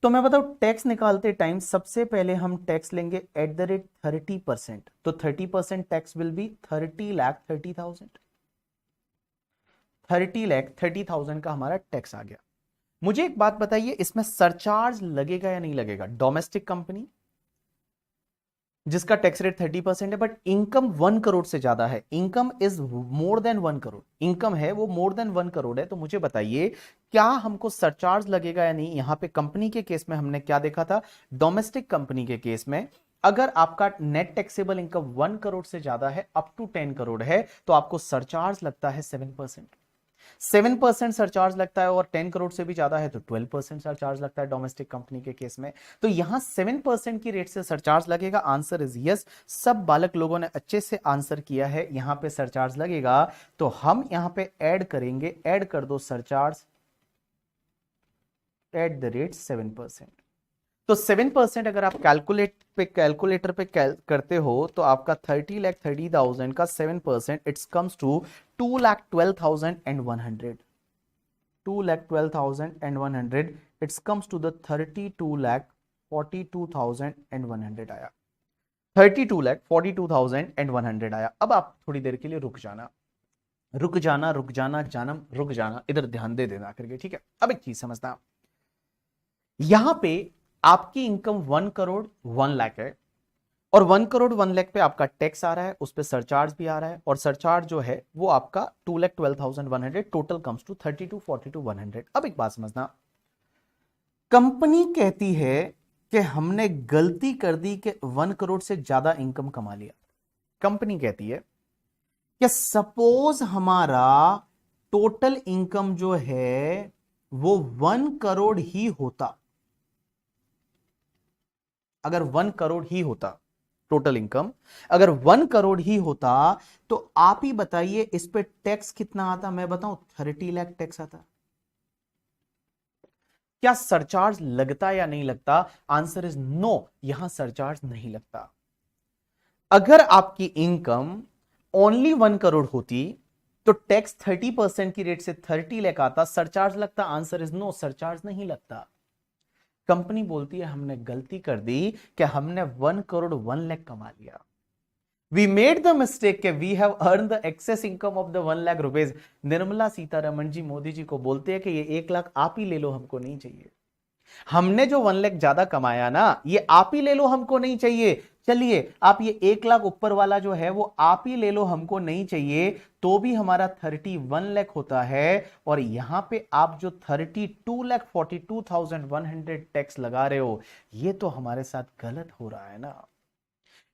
तो मैं बताऊं, टैक्स निकालते टाइम सबसे पहले हम टैक्स लेंगे एट द रेट 30%। तो 30% टैक्स विल बी 30,30,000, 30,30,000 का हमारा टैक्स आ गया। मुझे एक बात बताइए, इसमें सरचार्ज लगेगा या नहीं लगेगा? डोमेस्टिक कंपनी जिसका टैक्स रेट 30% है, बट इनकम 1 करोड़ से ज्यादा है, income is more than 1 crore, income है वो मोर देन 1 करोड़ है, तो मुझे बताइए क्या हमको सरचार्ज लगेगा या नहीं? यहां पे कंपनी के केस में हमने क्या देखा था, डोमेस्टिक कंपनी के केस में अगर आपका नेट टैक्सेबल इनकम 1 करोड़ से ज्यादा है, अप टू 10 करोड़ है, तो आपको सरचार्ज लगता है 7%। 7% सरचार्ज लगता है, और 10 करोड़ से भी ज्यादा है तो 12% सरचार्ज लगता है डोमेस्टिक कंपनी के केस में। तो यहां 7% की रेट से सरचार्ज लगेगा, आंसर इज यस। सब बालक लोगों ने अच्छे से आंसर किया है, यहां पे सरचार्ज लगेगा, तो हम यहां पे ऐड करेंगे, ऐड कर दो सरचार्ज एट द रेट 7%। तो 7% अगर आप कैलकुलेटर पे करते हो तो आपका 30,30,000 का 7% it's comes to 2,12,100, 2,12,100 it's comes to the 32,42,100 आया, 32,42,100 आया। अब आप थोड़ी देर के लिए रुक जाना, रुक जाना, रुक जाना, जानम रुक जाना, इधर ध्यान दे देना करके, ठीक है। अब एक चीज समझना, यहां पे आपकी इनकम 1 करोड़ 1 लाख है, और 1 करोड़ 1 लाख पे आपका टैक्स आ रहा है, उस पे सरचार्ज भी आ रहा है, और सरचार्ज जो है वो आपका 2,12,100, टोटल कम्स टू 32,42,100। अब एक बात समझना, कंपनी कहती है कि हमने गलती कर दी कि 1 करोड़ से ज्यादा इनकम कमा लिया। कंपनी कहती है कि सपोज हमारा टोटल इनकम जो है वो 1 करोड़ ही होता, अगर 1 करोड़ ही होता टोटल इनकम, अगर 1 करोड़ ही होता, तो आप ही बताइए इस पे टैक्स कितना आता? मैं बताऊं, 30 लाख टैक्स आता। क्या सरचार्ज लगता या नहीं लगता? आंसर इज नो, यहां सरचार्ज नहीं लगता। अगर आपकी इनकम ओनली 1 करोड़ होती तो टैक्स 30% की रेट से 30 लाख आता, सरचार्ज लगता? आंसर इज नो, सरचार्ज नहीं लगता। कंपनी बोलती है हमने गलती कर दी कि हमने 1 करोड़ 1 लाख कमा लिया, वी मेड द मिस्टेक के we have earn the excess income of the 1 lakh rupees. Nirmala Sitharaman ji Modi ji को बोलते हैं कि ये 1 लाख आप ही ले लो, हमको नहीं चाहिए। हमने जो 1 लाख ज्यादा कमाया ना, ये आप ही ले लो, हमको नहीं चाहिए। चलिए आप ये 1 लाख ऊपर वाला जो है वो आप ही ले लो, हमको नहीं चाहिए, तो भी हमारा 31 लाख होता है। और यहां पे आप जो 32,42,100 टैक्स लगा रहे हो, ये तो हमारे साथ गलत हो रहा है ना,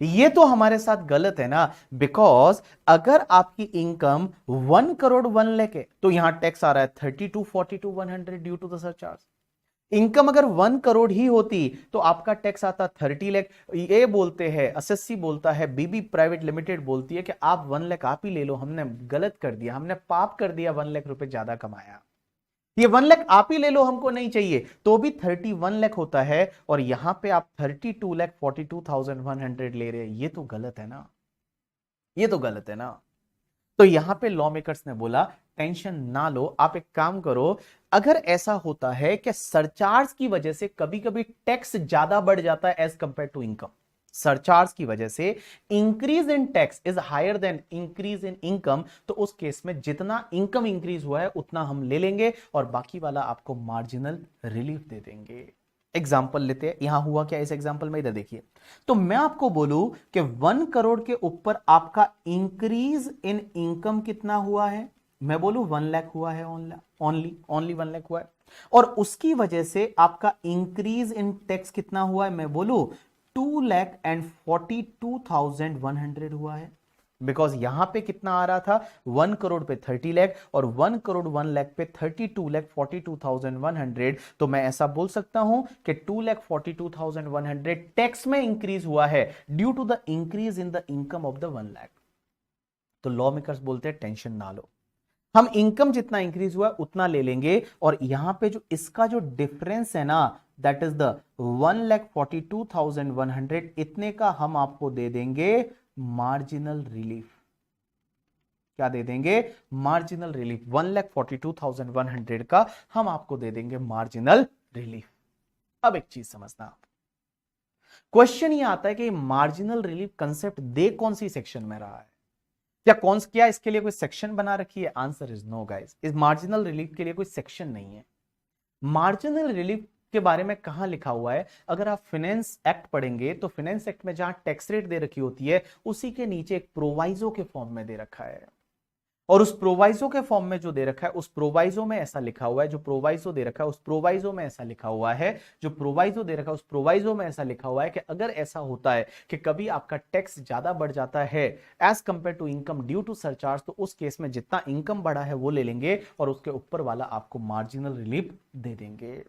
ये तो हमारे साथ गलत है ना। बिकॉज अगर आपकी इनकम 1 करोड़ 1 लाख है तो यहां टैक्स आ रहा है 32,42,100 due to the surcharge. Income अगर 1 करोड़ ही होती तो आपका टैक्स आता 30 लाख। ये बोलते हैं, एसएससी बोलता है, बीबी प्राइवेट लिमिटेड बोलती है कि आप 1 लाख आप ही ले लो, हमने गलत कर दिया, हमने पाप कर दिया, 1 लाख रुपए ज्यादा कमाया, ये 1 लाख आप ही ले लो, हमको नहीं चाहिए, तो भी 31 लाख होता है। और यहां पे आप 32,42,100 ले रहे हैं, ये तो गलत है ना, ये तो गलत है ना। तो यहां पे लॉ मेकर्स ने बोला टेंशन ना लो, आप एक काम करो, अगर ऐसा होता है कि सरचार्ज की वजह से कभी कभी टैक्स ज्यादा बढ़ जाता है as compare to income, surcharge की वजह से increase in tax is higher than increase in income, तो उस केस में जितना इनकम इंक्रीज हुआ है उतना हम ले लेंगे और बाकी वाला आपको मार्जिनल रिलीफ दे देंगे। एग्जाम्पल लेते हैं, यहां हुआ क्या इस एग्जाम्पल में, इधर देखिए। तो मैं आपको बोलूं कि 1 करोड़ के ऊपर आपका इंक्रीज इन इनकम कितना हुआ है, मैं बोलूं 1 लाख हुआ है, ओनली 1 लाख हुआ है, और उसकी वजह से आपका इंक्रीज इन टैक्स कितना हुआ है, मैं बोलूं 2,42,100 हुआ है। बिकॉज यहां पे कितना आ रहा था, 1 करोड़ पे 30 लाख और 1 करोड़ 1 लाख पे 32,42,100, तो मैं ऐसा बोल सकता हूं कि 2,42,100 टैक्स में इंक्रीज हुआ है due to the increase in the income of the 1 lakh. तो लॉ मेकर्स बोलते हैं टेंशन ना लो, हम इनकम जितना इंक्रीज हुआ उतना ले लेंगे, और यहां पे जो इसका जो डिफरेंस है ना, दैट इज द 1,42,100, इतने का हम आपको दे देंगे मार्जिनल रिलीफ। क्या दे देंगे, मार्जिनल रिलीफ। 1,42,100 का हम आपको दे देंगे मार्जिनल रिलीफ। अब एक चीज समझना आप, क्वेश्चन ये आता है कि मार्जिनल रिलीफ कंसेप्ट दे कौन सी सेक्शन में रहा है, क्या इसके लिए कोई सेक्शन बना रखी है? आंसर इज नो गाइस, इस मार्जिनल रिलीफ के लिए कोई सेक्शन नहीं है। मार्जिनल रिलीफ के बारे में कहां लिखा हुआ है, अगर आप फाइनेंस एक्ट पढ़ेंगे तो फाइनेंस एक्ट में जहां टैक्स रेट दे रखी होती है उसी के नीचे एक प्रोवाइजो के फॉर्म में दे रखा है, और उस प्रोवाइजो के फॉर्म में जो दे रखा है उस प्रोवाइजो में ऐसा लिखा हुआ है, जो प्रोवाइजो दे रखा है उस प्रोवाइजो में ऐसा लिखा हुआ है, जो प्रोवाइजो दे रखा है उस प्रोवाइजो में ऐसा लिखा हुआ है कि अगर ऐसा होता है कि कभी आपका टैक्स ज्यादा बढ़ जाता है as compare to income due to surcharge, तो उस केस में जितना इनकम बढ़ा है वो ले लेंगे और उसके ऊपर वाला आपको मार्जिनल रिलीफ दे देंगे।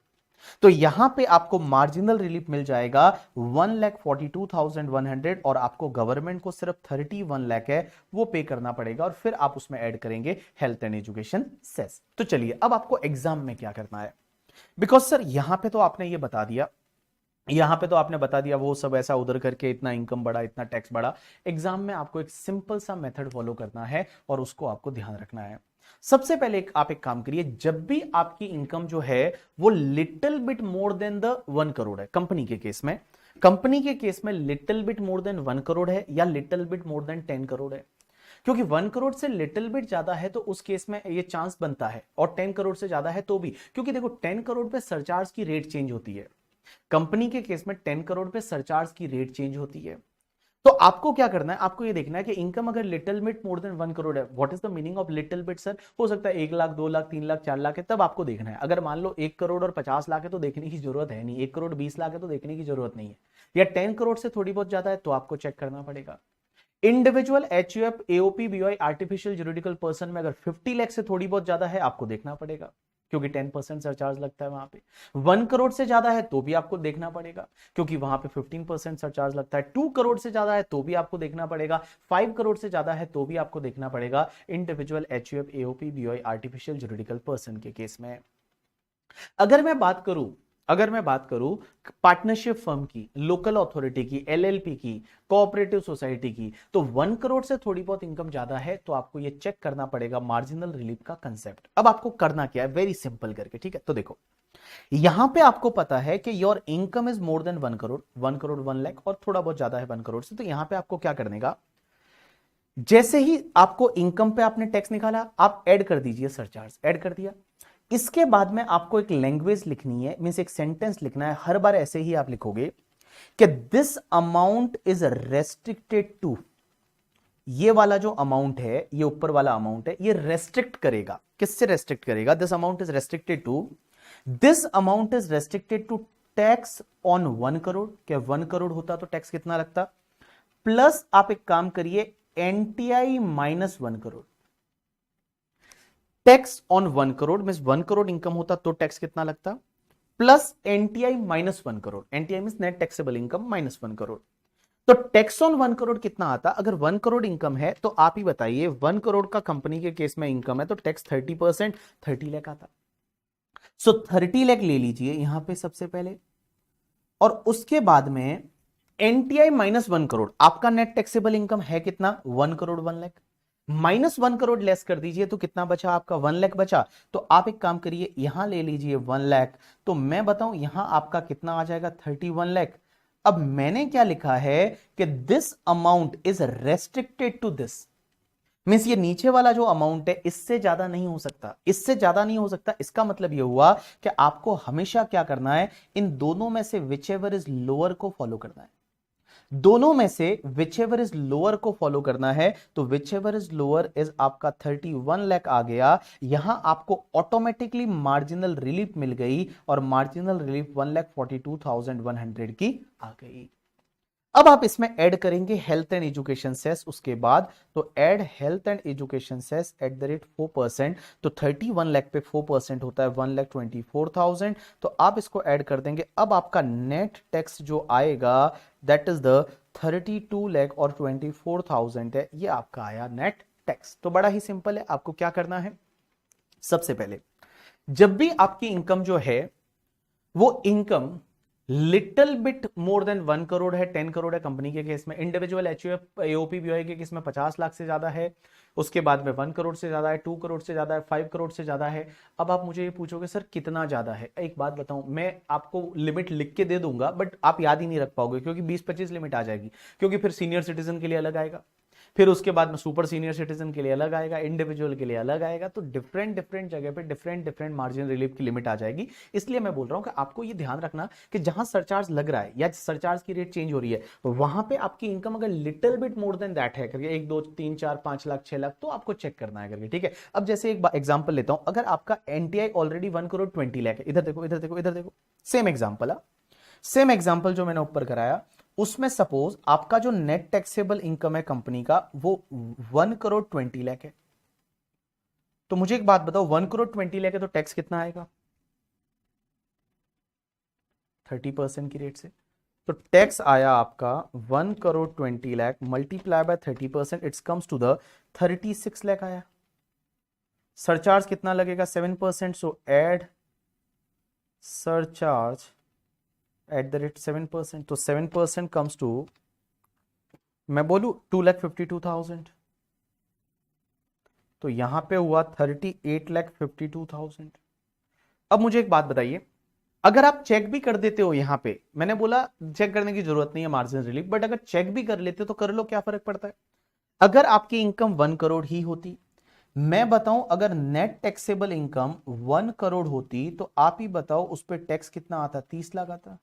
तो यहां पे आपको मार्जिनल रिलीफ मिल जाएगा 1,42,100, और आपको गवर्नमेंट को सिर्फ 31 लाख है वो पे करना पड़ेगा, और फिर आप उसमें ऐड करेंगे हेल्थ एंड एजुकेशन सेस। तो चलिए अब आपको एग्जाम में क्या करना है, बिकॉज सर यहां पे तो आपने ये बता दिया, यहां पे तो आपने बता दिया वो सब ऐसा उधर करके इतना इनकम बढ़ा, इतना टैक्स बढ़ा। एग्जाम में आपको एक सिंपल सा मेथड फॉलो करना है और उसको आपको ध्यान रखना है। सबसे पहले आप एक काम करिए, जब भी आपकी इनकम जो है वो little bit more then the 1 crore है, कंपनी के केस में, little bit more than 1 crore है या little bit more than 10 crore है, क्योंकि 1 करोड़ से लिटिल बिट ज्यादा है तो उस केस में ये चांस बनता है, और 10 करोड़ से ज्यादा है तो भी, क्योंकि देखो 10 करोड़ पे सरचार्ज की रेट चेंज होती है, कंपनी के केस में 10 करोड़ पे सरचार्ज की रेट चेंज होती है। तो आपको क्या करना है, आपको ये देखना है कि इनकम अगर little bit more than 1 crore है, what is the meaning of little bit sir, हो सकता है 1 लाख 2 लाख 3 लाख 4 लाख है, तब आपको देखना है। अगर मान लो 1 करोड़ और 50 लाख है तो देखने की जरूरत है नहीं, 1 करोड़ 20 लाख है तो देखने की जरूरत नहीं है, या 10 करोड़ से थोड़ी बहुत ज्यादा है तो आपको चेक करना पड़ेगा। Individual HUF AOP BOI artificial juridical person में अगर 50 लाख से थोड़ी बहुत ज्यादा है आपको देखना पड़ेगा, क्योंकि 10% सरचार्ज लगता है वहां पे। 1 करोड़ से ज्यादा है तो भी आपको देखना पड़ेगा, क्योंकि वहां पे 15% सरचार्ज लगता है। 2 करोड़ से ज्यादा है तो भी आपको देखना पड़ेगा। 5 करोड़ से ज्यादा है तो भी आपको देखना पड़ेगा, individual HUF AOP BOI artificial juridical person के केस में। अगर मैं बात करूं पार्टनरशिप फर्म की, लोकल अथॉरिटी की, एलएलपी की, कोऑपरेटिव सोसाइटी की, तो 1 करोड़ से थोड़ी बहुत इनकम ज्यादा है तो आपको ये चेक करना पड़ेगा मार्जिनल रिलीफ का कंसेप्ट। अब आपको करना क्या है, वेरी सिंपल करके, ठीक है। तो देखो यहां पे आपको पता है कि your income is more than 1 crore, 1 crore 1 lakh और थोड़ा बहुत ज्यादा है 1 करोड़ से, तो यहां पे आपको क्या करने का, जैसे ही आपको इनकम पे आपने टैक्स निकाला आप ऐड कर दीजिए सरचार्ज, ऐड कर दिया। इसके बाद में आपको एक लैंग्वेज लिखनी है, मींस एक सेंटेंस लिखना है, हर बार ऐसे ही आप लिखोगे कि this amount is restricted to, ये वाला जो अमाउंट है, ये ऊपर वाला अमाउंट है, ये रेस्ट्रिक्ट करेगा, किससे रेस्ट्रिक्ट करेगा, this amount is restricted to tax on 1 crore, क्या 1 करोड़ होता तो टैक्स कितना लगता, प्लस आप एक काम करिए NTI minus 1 crore, tax on 1 crore means 1 crore income होता तो टैक्स कितना लगता, plus NTI minus 1 crore, NTI means net taxable income minus 1 crore, तो टैक्स ऑन 1 करोड़ कितना आता। अगर 1 करोड़ इनकम है तो आप ही बताइए, 1 करोड़ का कंपनी के केस में इनकम है तो टैक्स 30%, 30 लाख आता। सो 30 लाख ले लीजिए यहां पे सबसे पहले, और उसके बाद में एनटीआई माइनस 1 करोड़, आपका नेट टैक्सेबल इनकम है कितना, 1 करोड़ 1 लाख, माइनस 1 करोड़ लेस कर दीजिए तो कितना बचा आपका, 1 लाख बचा। तो आप एक काम करिए यहां ले लीजिए 1 लाख, तो मैं बताऊं यहां आपका कितना आ जाएगा 31 लाख, अब मैंने क्या लिखा है कि this amount is restricted to this, means ये नीचे वाला जो अमाउंट है इससे ज्यादा नहीं हो सकता, इससे ज्यादा नहीं हो सकता। इसका मतलब ये हुआ कि आपको हमेशा क्या करना है, इन दोनों में से विच एवर इज लोअर को फॉलो करना है, दोनों में से विच एवर इज लोअर को फॉलो करना है। तो which ever is lower is आपका 31 लाख आ गया। यहां आपको ऑटोमेटिकली मार्जिनल रिलीफ मिल गई और मार्जिनल रिलीफ 1,42,100 की आ गई। अब आप इसमें ऐड करेंगे हेल्थ एंड एजुकेशन सेस उसके बाद, तो add health and education cess at the rate 4%, तो 31 लाख पे 4% होता है 1,24,000, तो आप इसको ऐड कर देंगे। अब आपका नेट टैक्स जो आएगा दैट इज द 32 लाख और 24,000 है, ये आपका आया नेट टैक्स। तो बड़ा ही सिंपल है, आपको क्या करना है, सबसे पहले जब भी आपकी इनकम जो है वो income little bit more than 1 crore है, 10 करोड़ है कंपनी के केस में, इंडिविजुअल एचयूएफ एओपी बीओआई के केस में 50 लाख से ज्यादा है, उसके बाद में 1 करोड़ से ज्यादा है, 2 करोड़ से ज्यादा है, 5 करोड़ से ज्यादा है। अब आप मुझे ये पूछोगे सर कितना ज्यादा है, एक बात बताऊं, मैं आपको लिमिट लिख के दे दूंगा बट आप याद ही नहीं रख पाओगे, क्योंकि 20-25 लिमिट आ जाएगी, क्योंकि फिर सीनियर सिटीजन के लिए अलग आएगा, फिर उसके बाद में सुपर सीनियर सिटीजन के लिए अलग आएगा, इंडिविजुअल के लिए अलग आएगा, तो डिफरेंट डिफरेंट जगह पे डिफरेंट डिफरेंट मार्जिन रिलीफ की लिमिट आ जाएगी। इसलिए मैं बोल रहा हूं कि आपको ये ध्यान रखना कि जहां सरचार्ज लग रहा है या सरचार्ज की रेट चेंज हो रही है वहां पे आपकी इनकम अगर little bit more then that है करके 1 2 3 4 5 लाख 6 लाख, तो आपको चेक करना है करके, ठीक है। अब जैसे एक एग्जांपल लेता हूं, अगर आपका एनटीआई ऑलरेडी 1 करोड़ 20 लाख है, इधर देखो इधर देखो इधर देखो, सेम एग्जांपल है, सेम एग्जांपल जो मैंने ऊपर कराया, उसमें सपोज आपका जो नेट टैक्सेबल इनकम है कंपनी का वो 1 करोड़ 20 लाख है, तो मुझे एक बात बताओ 1 करोड़ 20 लाख है तो टैक्स कितना आएगा, 30% की रेट से। तो टैक्स आया आपका 1 crore 20 lakh multiply by 30%, it's comes to the 36 lakh आया। सरचार्ज कितना लगेगा 7%, so add surcharge at the rate 7%, तो 7% कम्स टू, मैं बोलू 2,52,000, तो यहां पे हुआ 38,52,000। अब मुझे एक बात बताइए, अगर आप चेक भी कर देते हो, यहां पे मैंने बोला चेक करने की जरूरत नहीं है मार्जिन रिलीफ, बट अगर चेक भी कर लेते हो तो कर लो, क्या फर्क पड़ता है। अगर आपकी इनकम 1 करोड़ ही होती, मैं बताऊं अगर नेट टैक्सेबल इनकम 1 करोड़ होती, तो आप ही बताओ उस पर टैक्स कितना आता, 30 लाख आता,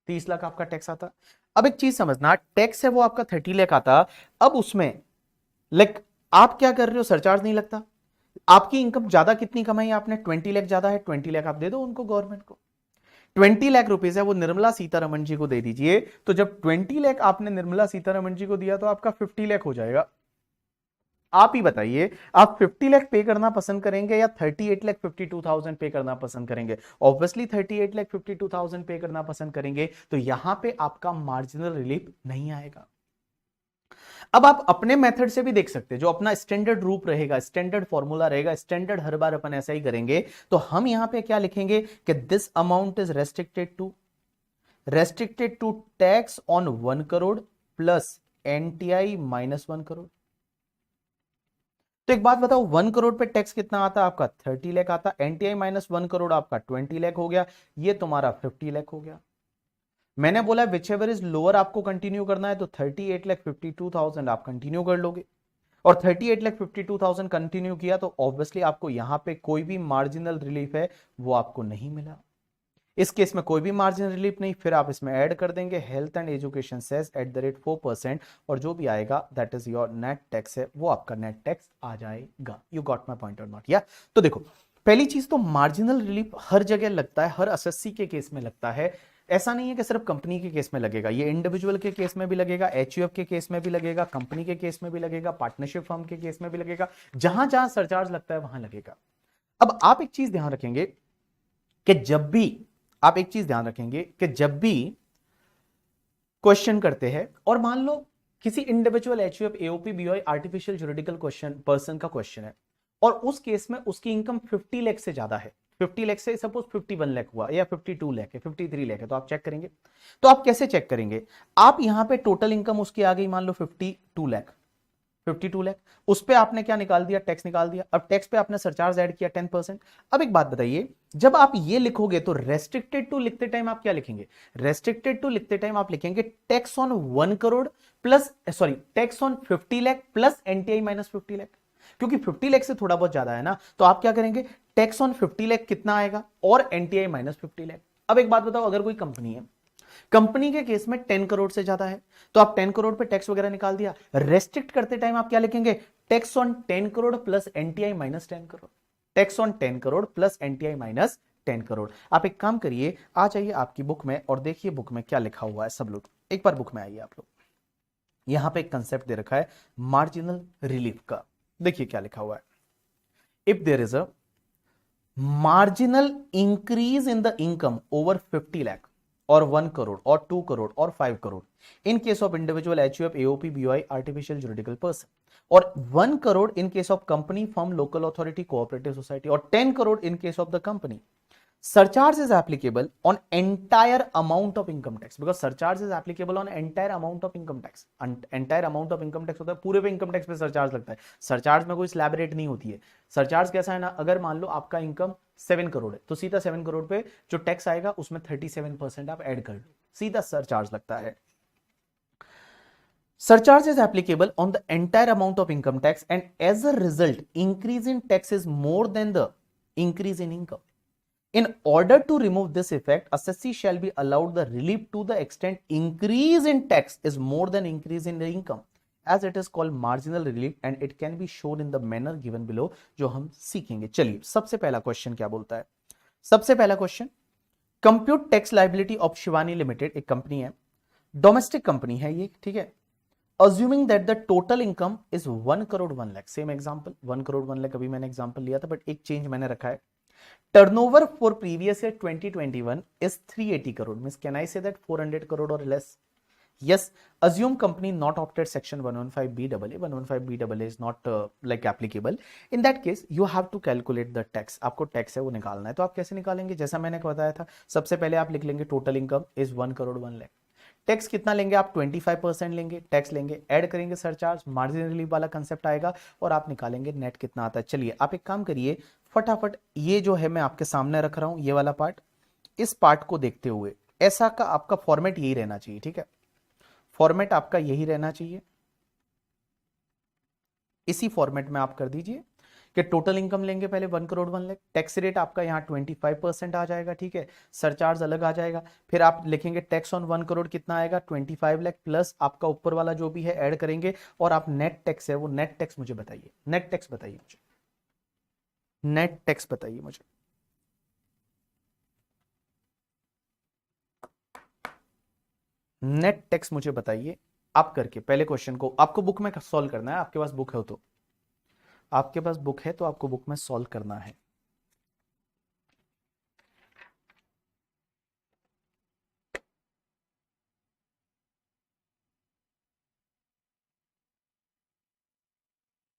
30 लाख आपका टैक्स आता। अब एक चीज समझना, टैक्स है वो आपका 30 लाख आता, अब उसमें लाइक आप क्या कर रहे हो, सरचार्ज नहीं लगता, आपकी इनकम ज्यादा कितनी कमाई आपने, 20 लाख ज्यादा है, 20 लाख आप दे दो उनको, गवर्नमेंट को 20 लाख रुपीस है वो निर्मला सीतारमण जी को दे दीजिए। तो जब 20 लाख आपने निर्मला सीतारमण जी को दिया तो आपका 50 लाख हो जाएगा। आप ही बताइए, आप 50 लाख पे करना पसंद करेंगे या 38,52,000 पे करना पसंद करेंगे। ऑब्वियसली 38,52,000 पे करना पसंद करेंगे, तो यहां पे आपका मार्जिनल रिलीफ नहीं आएगा। अब आप अपने मेथड से भी देख सकते हैं, जो अपना स्टैंडर्ड रूप रहेगा, स्टैंडर्ड फॉर्मूला रहेगा, स्टैंडर्ड हर बार अपन ऐसा ही करेंगे। तो हम यहां पे क्या लिखेंगे कि this amount is restricted to tax on 1 crore plus NTI minus 1 crore. तो एक बात बताओ, 1 करोड़ पे टैक्स कितना आता, आपका 30 लाख आता, एनटीआई माइनस 1 करोड़ आपका 20 लाख हो गया, ये तुम्हारा 50 लाख हो गया। मैंने बोला विच एवर इज लोअर आपको कंटिन्यू करना है, तो 38,52,000 आप कंटिन्यू कर लोगे, और 38,52,000 कंटिन्यू किया तो ऑब्वियसली आपको यहां पे कोई भी मार्जिनल रिलीफ है वो आपको नहीं मिला। इस केस में कोई भी मार्जिन रिलीफ नहीं, फिर आप इसमें ऐड कर देंगे health and education cess at the rate 4%, और जो भी आएगा that is your net tax है, वो आपका नेट टैक्स आ जाएगा। यू गॉट माय पॉइंट और नॉट, या? तो देखो, पहली चीज तो मार्जिनल रिलीफ हर जगह लगता है, हर एसएससी के केस में लगता है। ऐसा नहीं है कि सिर्फ कंपनी के केस में लगेगा, ये इंडिविजुअल के केस में भी लगेगा, एचयूएफ के केस में भी लगेगा, कंपनी के केस में भी लगेगा, पार्टनरशिप फर्म के केस में भी लगेगा, जहां जहां सरचार्ज लगता है वहां लगेगा। अब आप एक चीज ध्यान रखेंगे कि जब भी क्वेश्चन करते हैं, और मान लो किसी individual HUF AOP BOI artificial juridical question person का क्वेश्चन है, और उस केस में उसकी इनकम 50 लाख से ज्यादा है, 50 लाख से सपोज 51 लाख हुआ या 52 लाख है, 53 लाख है, तो आप चेक करेंगे। तो आप कैसे चेक करेंगे, आप यहां पे टोटल इनकम उसकी आ गई मान लो 52 लाख, 52 लाख। उस पे आपने क्या निकाल दिया, टैक्स निकाल दिया। अब टैक्स पे आपने सरचार्ज ऐड किया 10%। अब एक बात बताइए, जब आप ये लिखोगे तो रेस्ट्रिक्टेड टू लिखते टाइम आप क्या लिखेंगे? रेस्ट्रिक्टेड टू लिखते टाइम आप लिखेंगे tax on 1 crore plus, sorry, tax on 50 lakh plus NTI minus 50 lakh. क्योंकि 50 लाख से थोड़ा बहुत ज्यादा है ना, तो आप क्या करेंगे, टैक्स ऑन 50 लाख कितना आएगा और एनटीआई माइनस 50 लाख। अब एक बात बताओ, अगर कोई कंपनी है, कंपनी के केस में 10 करोड़ से ज्यादा है, तो आप 10 करोड़ पे टैक्स वगैरह निकाल दिया। रेस्ट्रिक्ट करते टाइम आप क्या लिखेंगे, tax on 10 crore plus NTI minus 10 crore. Tax on 10 crore plus NTI minus 10 crore. आप एक काम करिए, आ जाइए आपकी बुक में और देखिए बुक में क्या लिखा हुआ है। सब लोग एक बार बुक में आइए आप लोग। यहां पे एक कंसेप्ट दे रखा है मार्जिनल रिलीफ का। देखिए क्या लिखा हुआ है, if there is a marginal increase in the income over 50 lakh or 1 crore or 2 crore or 5 crore in case of individual HUF, AOP, BOI, artificial juridical person, or 1 crore in case of company, firm, local authority, cooperative society, or 10 crore in case of the company. Surcharge is applicable on entire amount of income tax, because surcharge is applicable on entire amount of income tax. Entire amount of income tax होता है, पूरे पे इनकम टैक्स पे सरचार्ज लगता है। सरचार्ज में कोई स्लैब रेट नहीं होती है। सरचार्ज कैसा है ना, अगर मान लो आपका इनकम 7 करोड़ है, तो सीधा 7 करोड़ पे जो टैक्स आएगा उसमें 37% आप ऐड कर लो, सीधा सरचार्ज लगता है। Surcharge is applicable on the entire amount of income tax, and as a result, increase in tax is more than the increase in income. In order to remove this effect, assessee shall be allowed the relief to the extent increase in tax is more than increase in the income, as it is called marginal relief and it can be shown in the manner given below, जो हम सीखेंगे। चलिए सबसे पहला क्वेश्चन क्या बोलता है। सबसे पहला question, compute tax liability of Shivani limited, एक कंपनी है, डोमेस्टिक कंपनी है ये, ठीक है। Assuming that the total income is 1 crore 1 lakh, same example 1 crore 1 lakh, अभी मैंने एग्जांपल लिया था बट एक चेंज मैंने रखा है। Turnover for previous year 2021 is 380 crore. Means can I say that 400 crore or less? Yes. Assume company not opted section 115BAA. 115BAA is not like applicable. In that case, you have to calculate the tax. आपको टैक्स है वो निकालना है, तो आप कैसे निकालेंगे? जैसा मैंने बताया था, सबसे पहले आप लिख लेंगे total income is 1 crore 1 lakh. Tax कितना लेंगे आप? 25% लेंगे, टैक्स लेंगे, ऐड करेंगे सरचार्ज, मार्जिन रिलीफ वाला कंसेप्ट आएगा और आप निकालेंगे नेट कितना आता है। चलिए आप एक काम करिए, फटाफट ये जो है मैं आपके सामने रख रहा हूं, ये वाला पार्ट, इस पार्ट को देखते हुए ऐसा का आपका फॉर्मेट यही रहना चाहिए, ठीक है। फॉर्मेट आपका यही रहना चाहिए, इसी फॉर्मेट में आप कर दीजिए कि टोटल इनकम लेंगे पहले 1 करोड़ 1 लाख, टैक्स रेट आपका यहाँ 25% आ जाएगा, ठीक है, सरचार्ज अलग आ जाएगा, फिर आप लिखेंगे टैक्स ऑन 1 करोड़ कितना आएगा 25 लाख प्लस आपका ऊपर वाला जो भी है ऐड करेंगे, और आप नेट टैक्स है वो नेट टैक्स मुझे बताइए, नेट टैक्स बताइए मुझे, नेट टैक्स बताइए मुझे। नेट टैक्स मुझे बताइए आप करके, पहले क्वेश्चन को आपको बुक में सॉल्व करना है, आपके पास बुक है तो, आपके पास बुक है तो आपको बुक में सॉल्व करना है।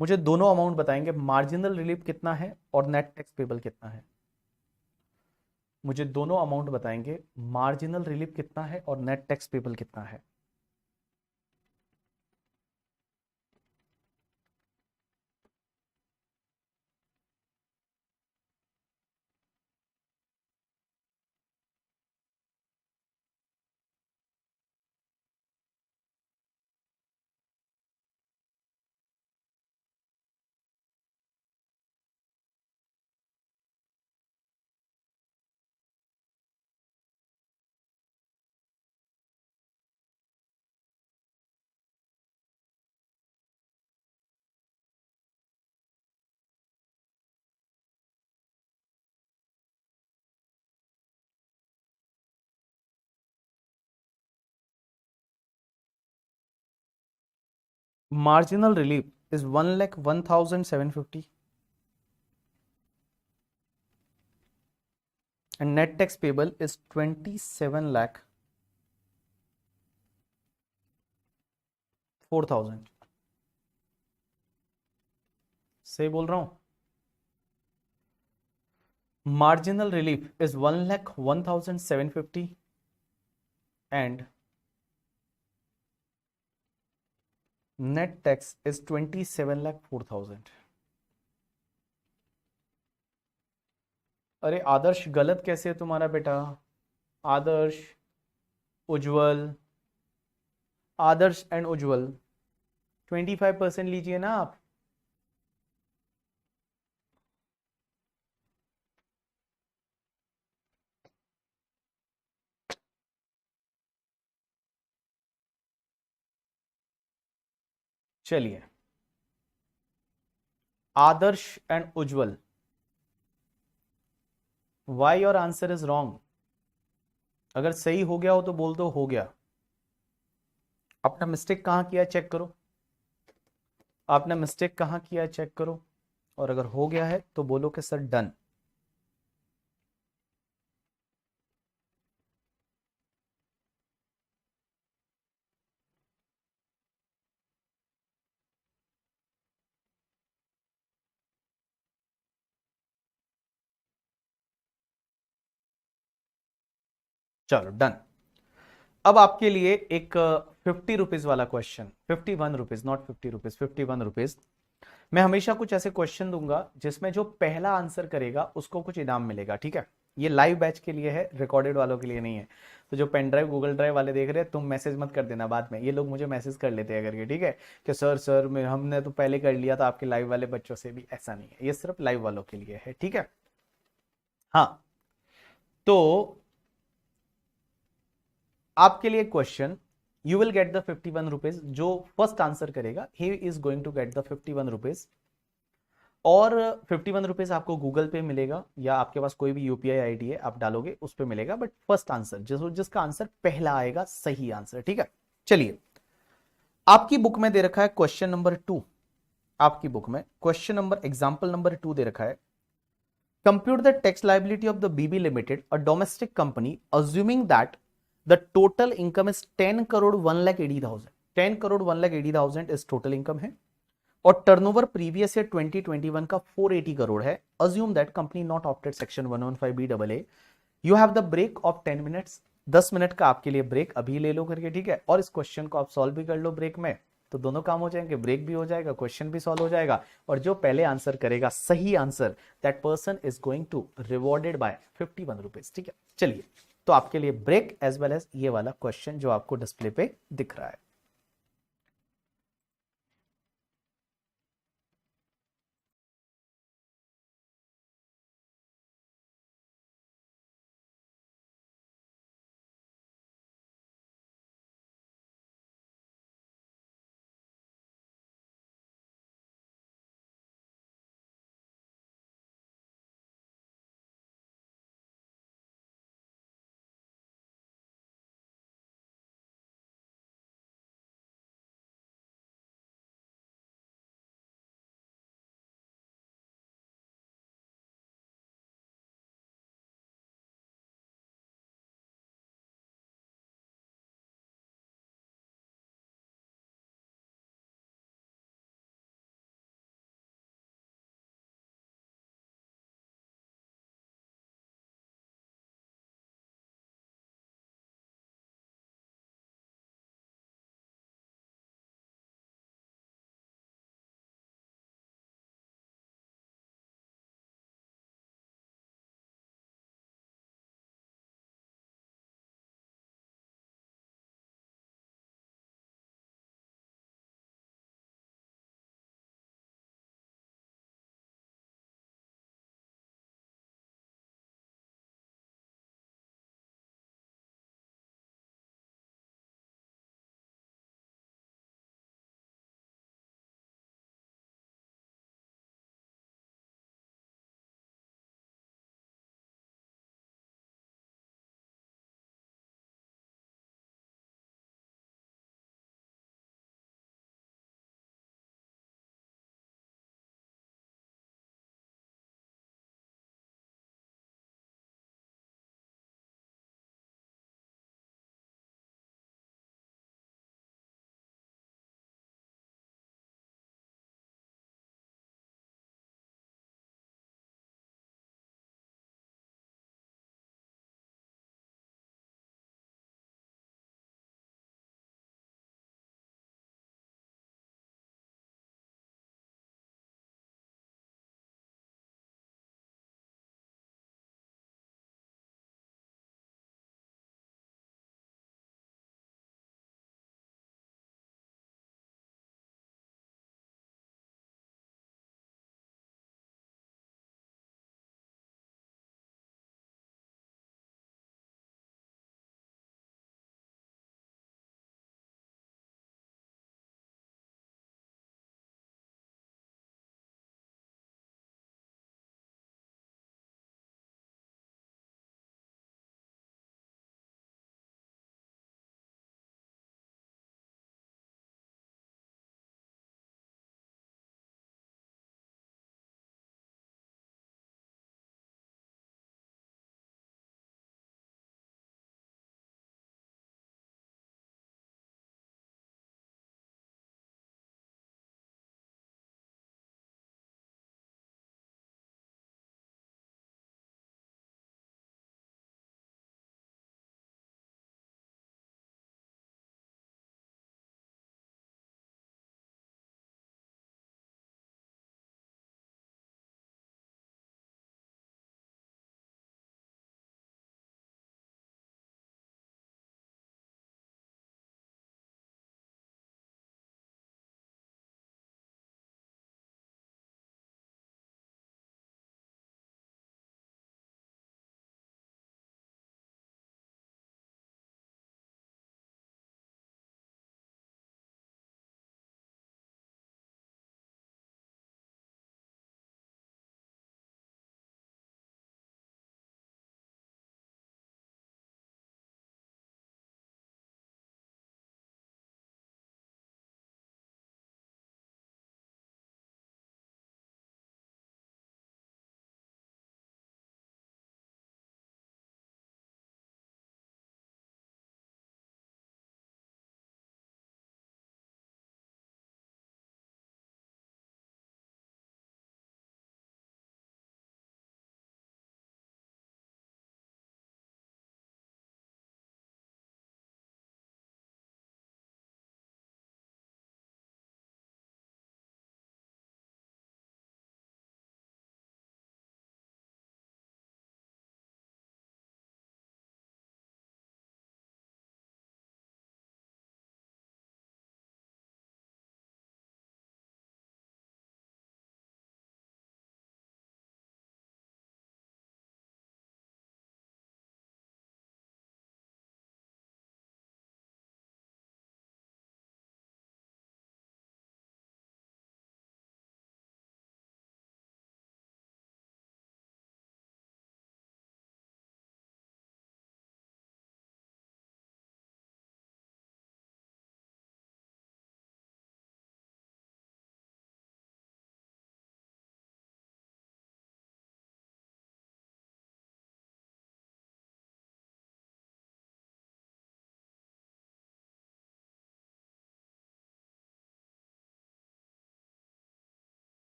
मुझे दोनों अमाउंट बताएंगे, मार्जिनल रिलीफ कितना है और नेट टैक्स पेबल कितना है। मुझे दोनों अमाउंट बताएंगे, मार्जिनल रिलीफ कितना है और नेट टैक्स पेबल कितना है। Marginal relief is 1,01,750 and net tax payable is 27 lakh 4,000। सही बोल रहा हूं? Marginal relief is 1,01,750 and net tax is 27,04,000। अरे आदर्श, गलत कैसे है तुम्हारा बेटा? आदर्श, उज्जवल, आदर्श एंड उज्जवल, 25% लीजिए ना आप। चलिए, Adarsh and Ujjwal, why your answer is wrong? अगर सही हो गया हो तो बोल दो हो गया। अपना मिस्टेक कहां किया है चेक करो। आपने मिस्टेक कहां किया है चेक करो, और अगर हो गया है तो बोलो कि सर डन। चलो डन। अब आपके लिए एक 50 रुपीज वाला question, 51 rupees, not 50 rupees, 51 rupees. मैं हमेशा कुछ ऐसे क्वेश्चन दूंगा जिसमें जो पहला आंसर करेगा उसको कुछ इनाम मिलेगा, ठीक है? ये लाइव बैच के लिए है, रिकॉर्डेड वालों के लिए नहीं है। तो जो पेन ड्राइव गूगल ड्राइव वाले देख रहे हैं, तुम मैसेज मत कर देना बाद में, ये लोग मुझे मैसेज कर लेते हैं करके, ठीक है? कि सर हमने तो पहले कर लिया था आपके लाइव वाले बच्चों से भी। ऐसा नहीं है, ये सिर्फ लाइव वालों के लिए है, ठीक है? हाँ, तो आपके लिए question, you will get the 51 rupees. जो फर्स्ट आंसर करेगा he is going to get the 51 rupees. और 51 रुपीज आपको गूगल पे मिलेगा, या आपके पास कोई भी यूपीआई आईडी है आप डालोगे उस पर मिलेगा। बट फर्स्ट आंसर जिसका आंसर पहला आएगा, सही आंसर, ठीक है? चलिए, आपकी बुक में दे रखा है क्वेश्चन नंबर 2। आपकी बुक में क्वेश्चन नंबर, एग्जाम्पल नंबर 2 दे रखा है। Compute the tax liability of the BB limited, a domestic company, assuming that the total income is 10 crore 1,80,000। 10 crore 1,80,000 is total income है, और टर्नओवर प्रीवियस ईयर 2021 का 480 करोड़ है। Assume that company not opted section 115BAA। You have the break of 10 minutes. 10 minute का आपके लिए ब्रेक अभी ले लो करके, ठीक है? और इस क्वेश्चन को आप सॉल्व भी कर लो ब्रेक में, तो दोनों काम हो जाएंगे, ब्रेक भी हो जाएगा, क्वेश्चन भी सॉल्व हो जाएगा। और जो पहले आंसर करेगा सही answer, that person is going to rewarded by 51 rupees, ठीक है? चलिए, तो आपके लिए ब्रेक एज वेल एज ये वाला क्वेश्चन जो आपको डिस्प्ले पे दिख रहा है।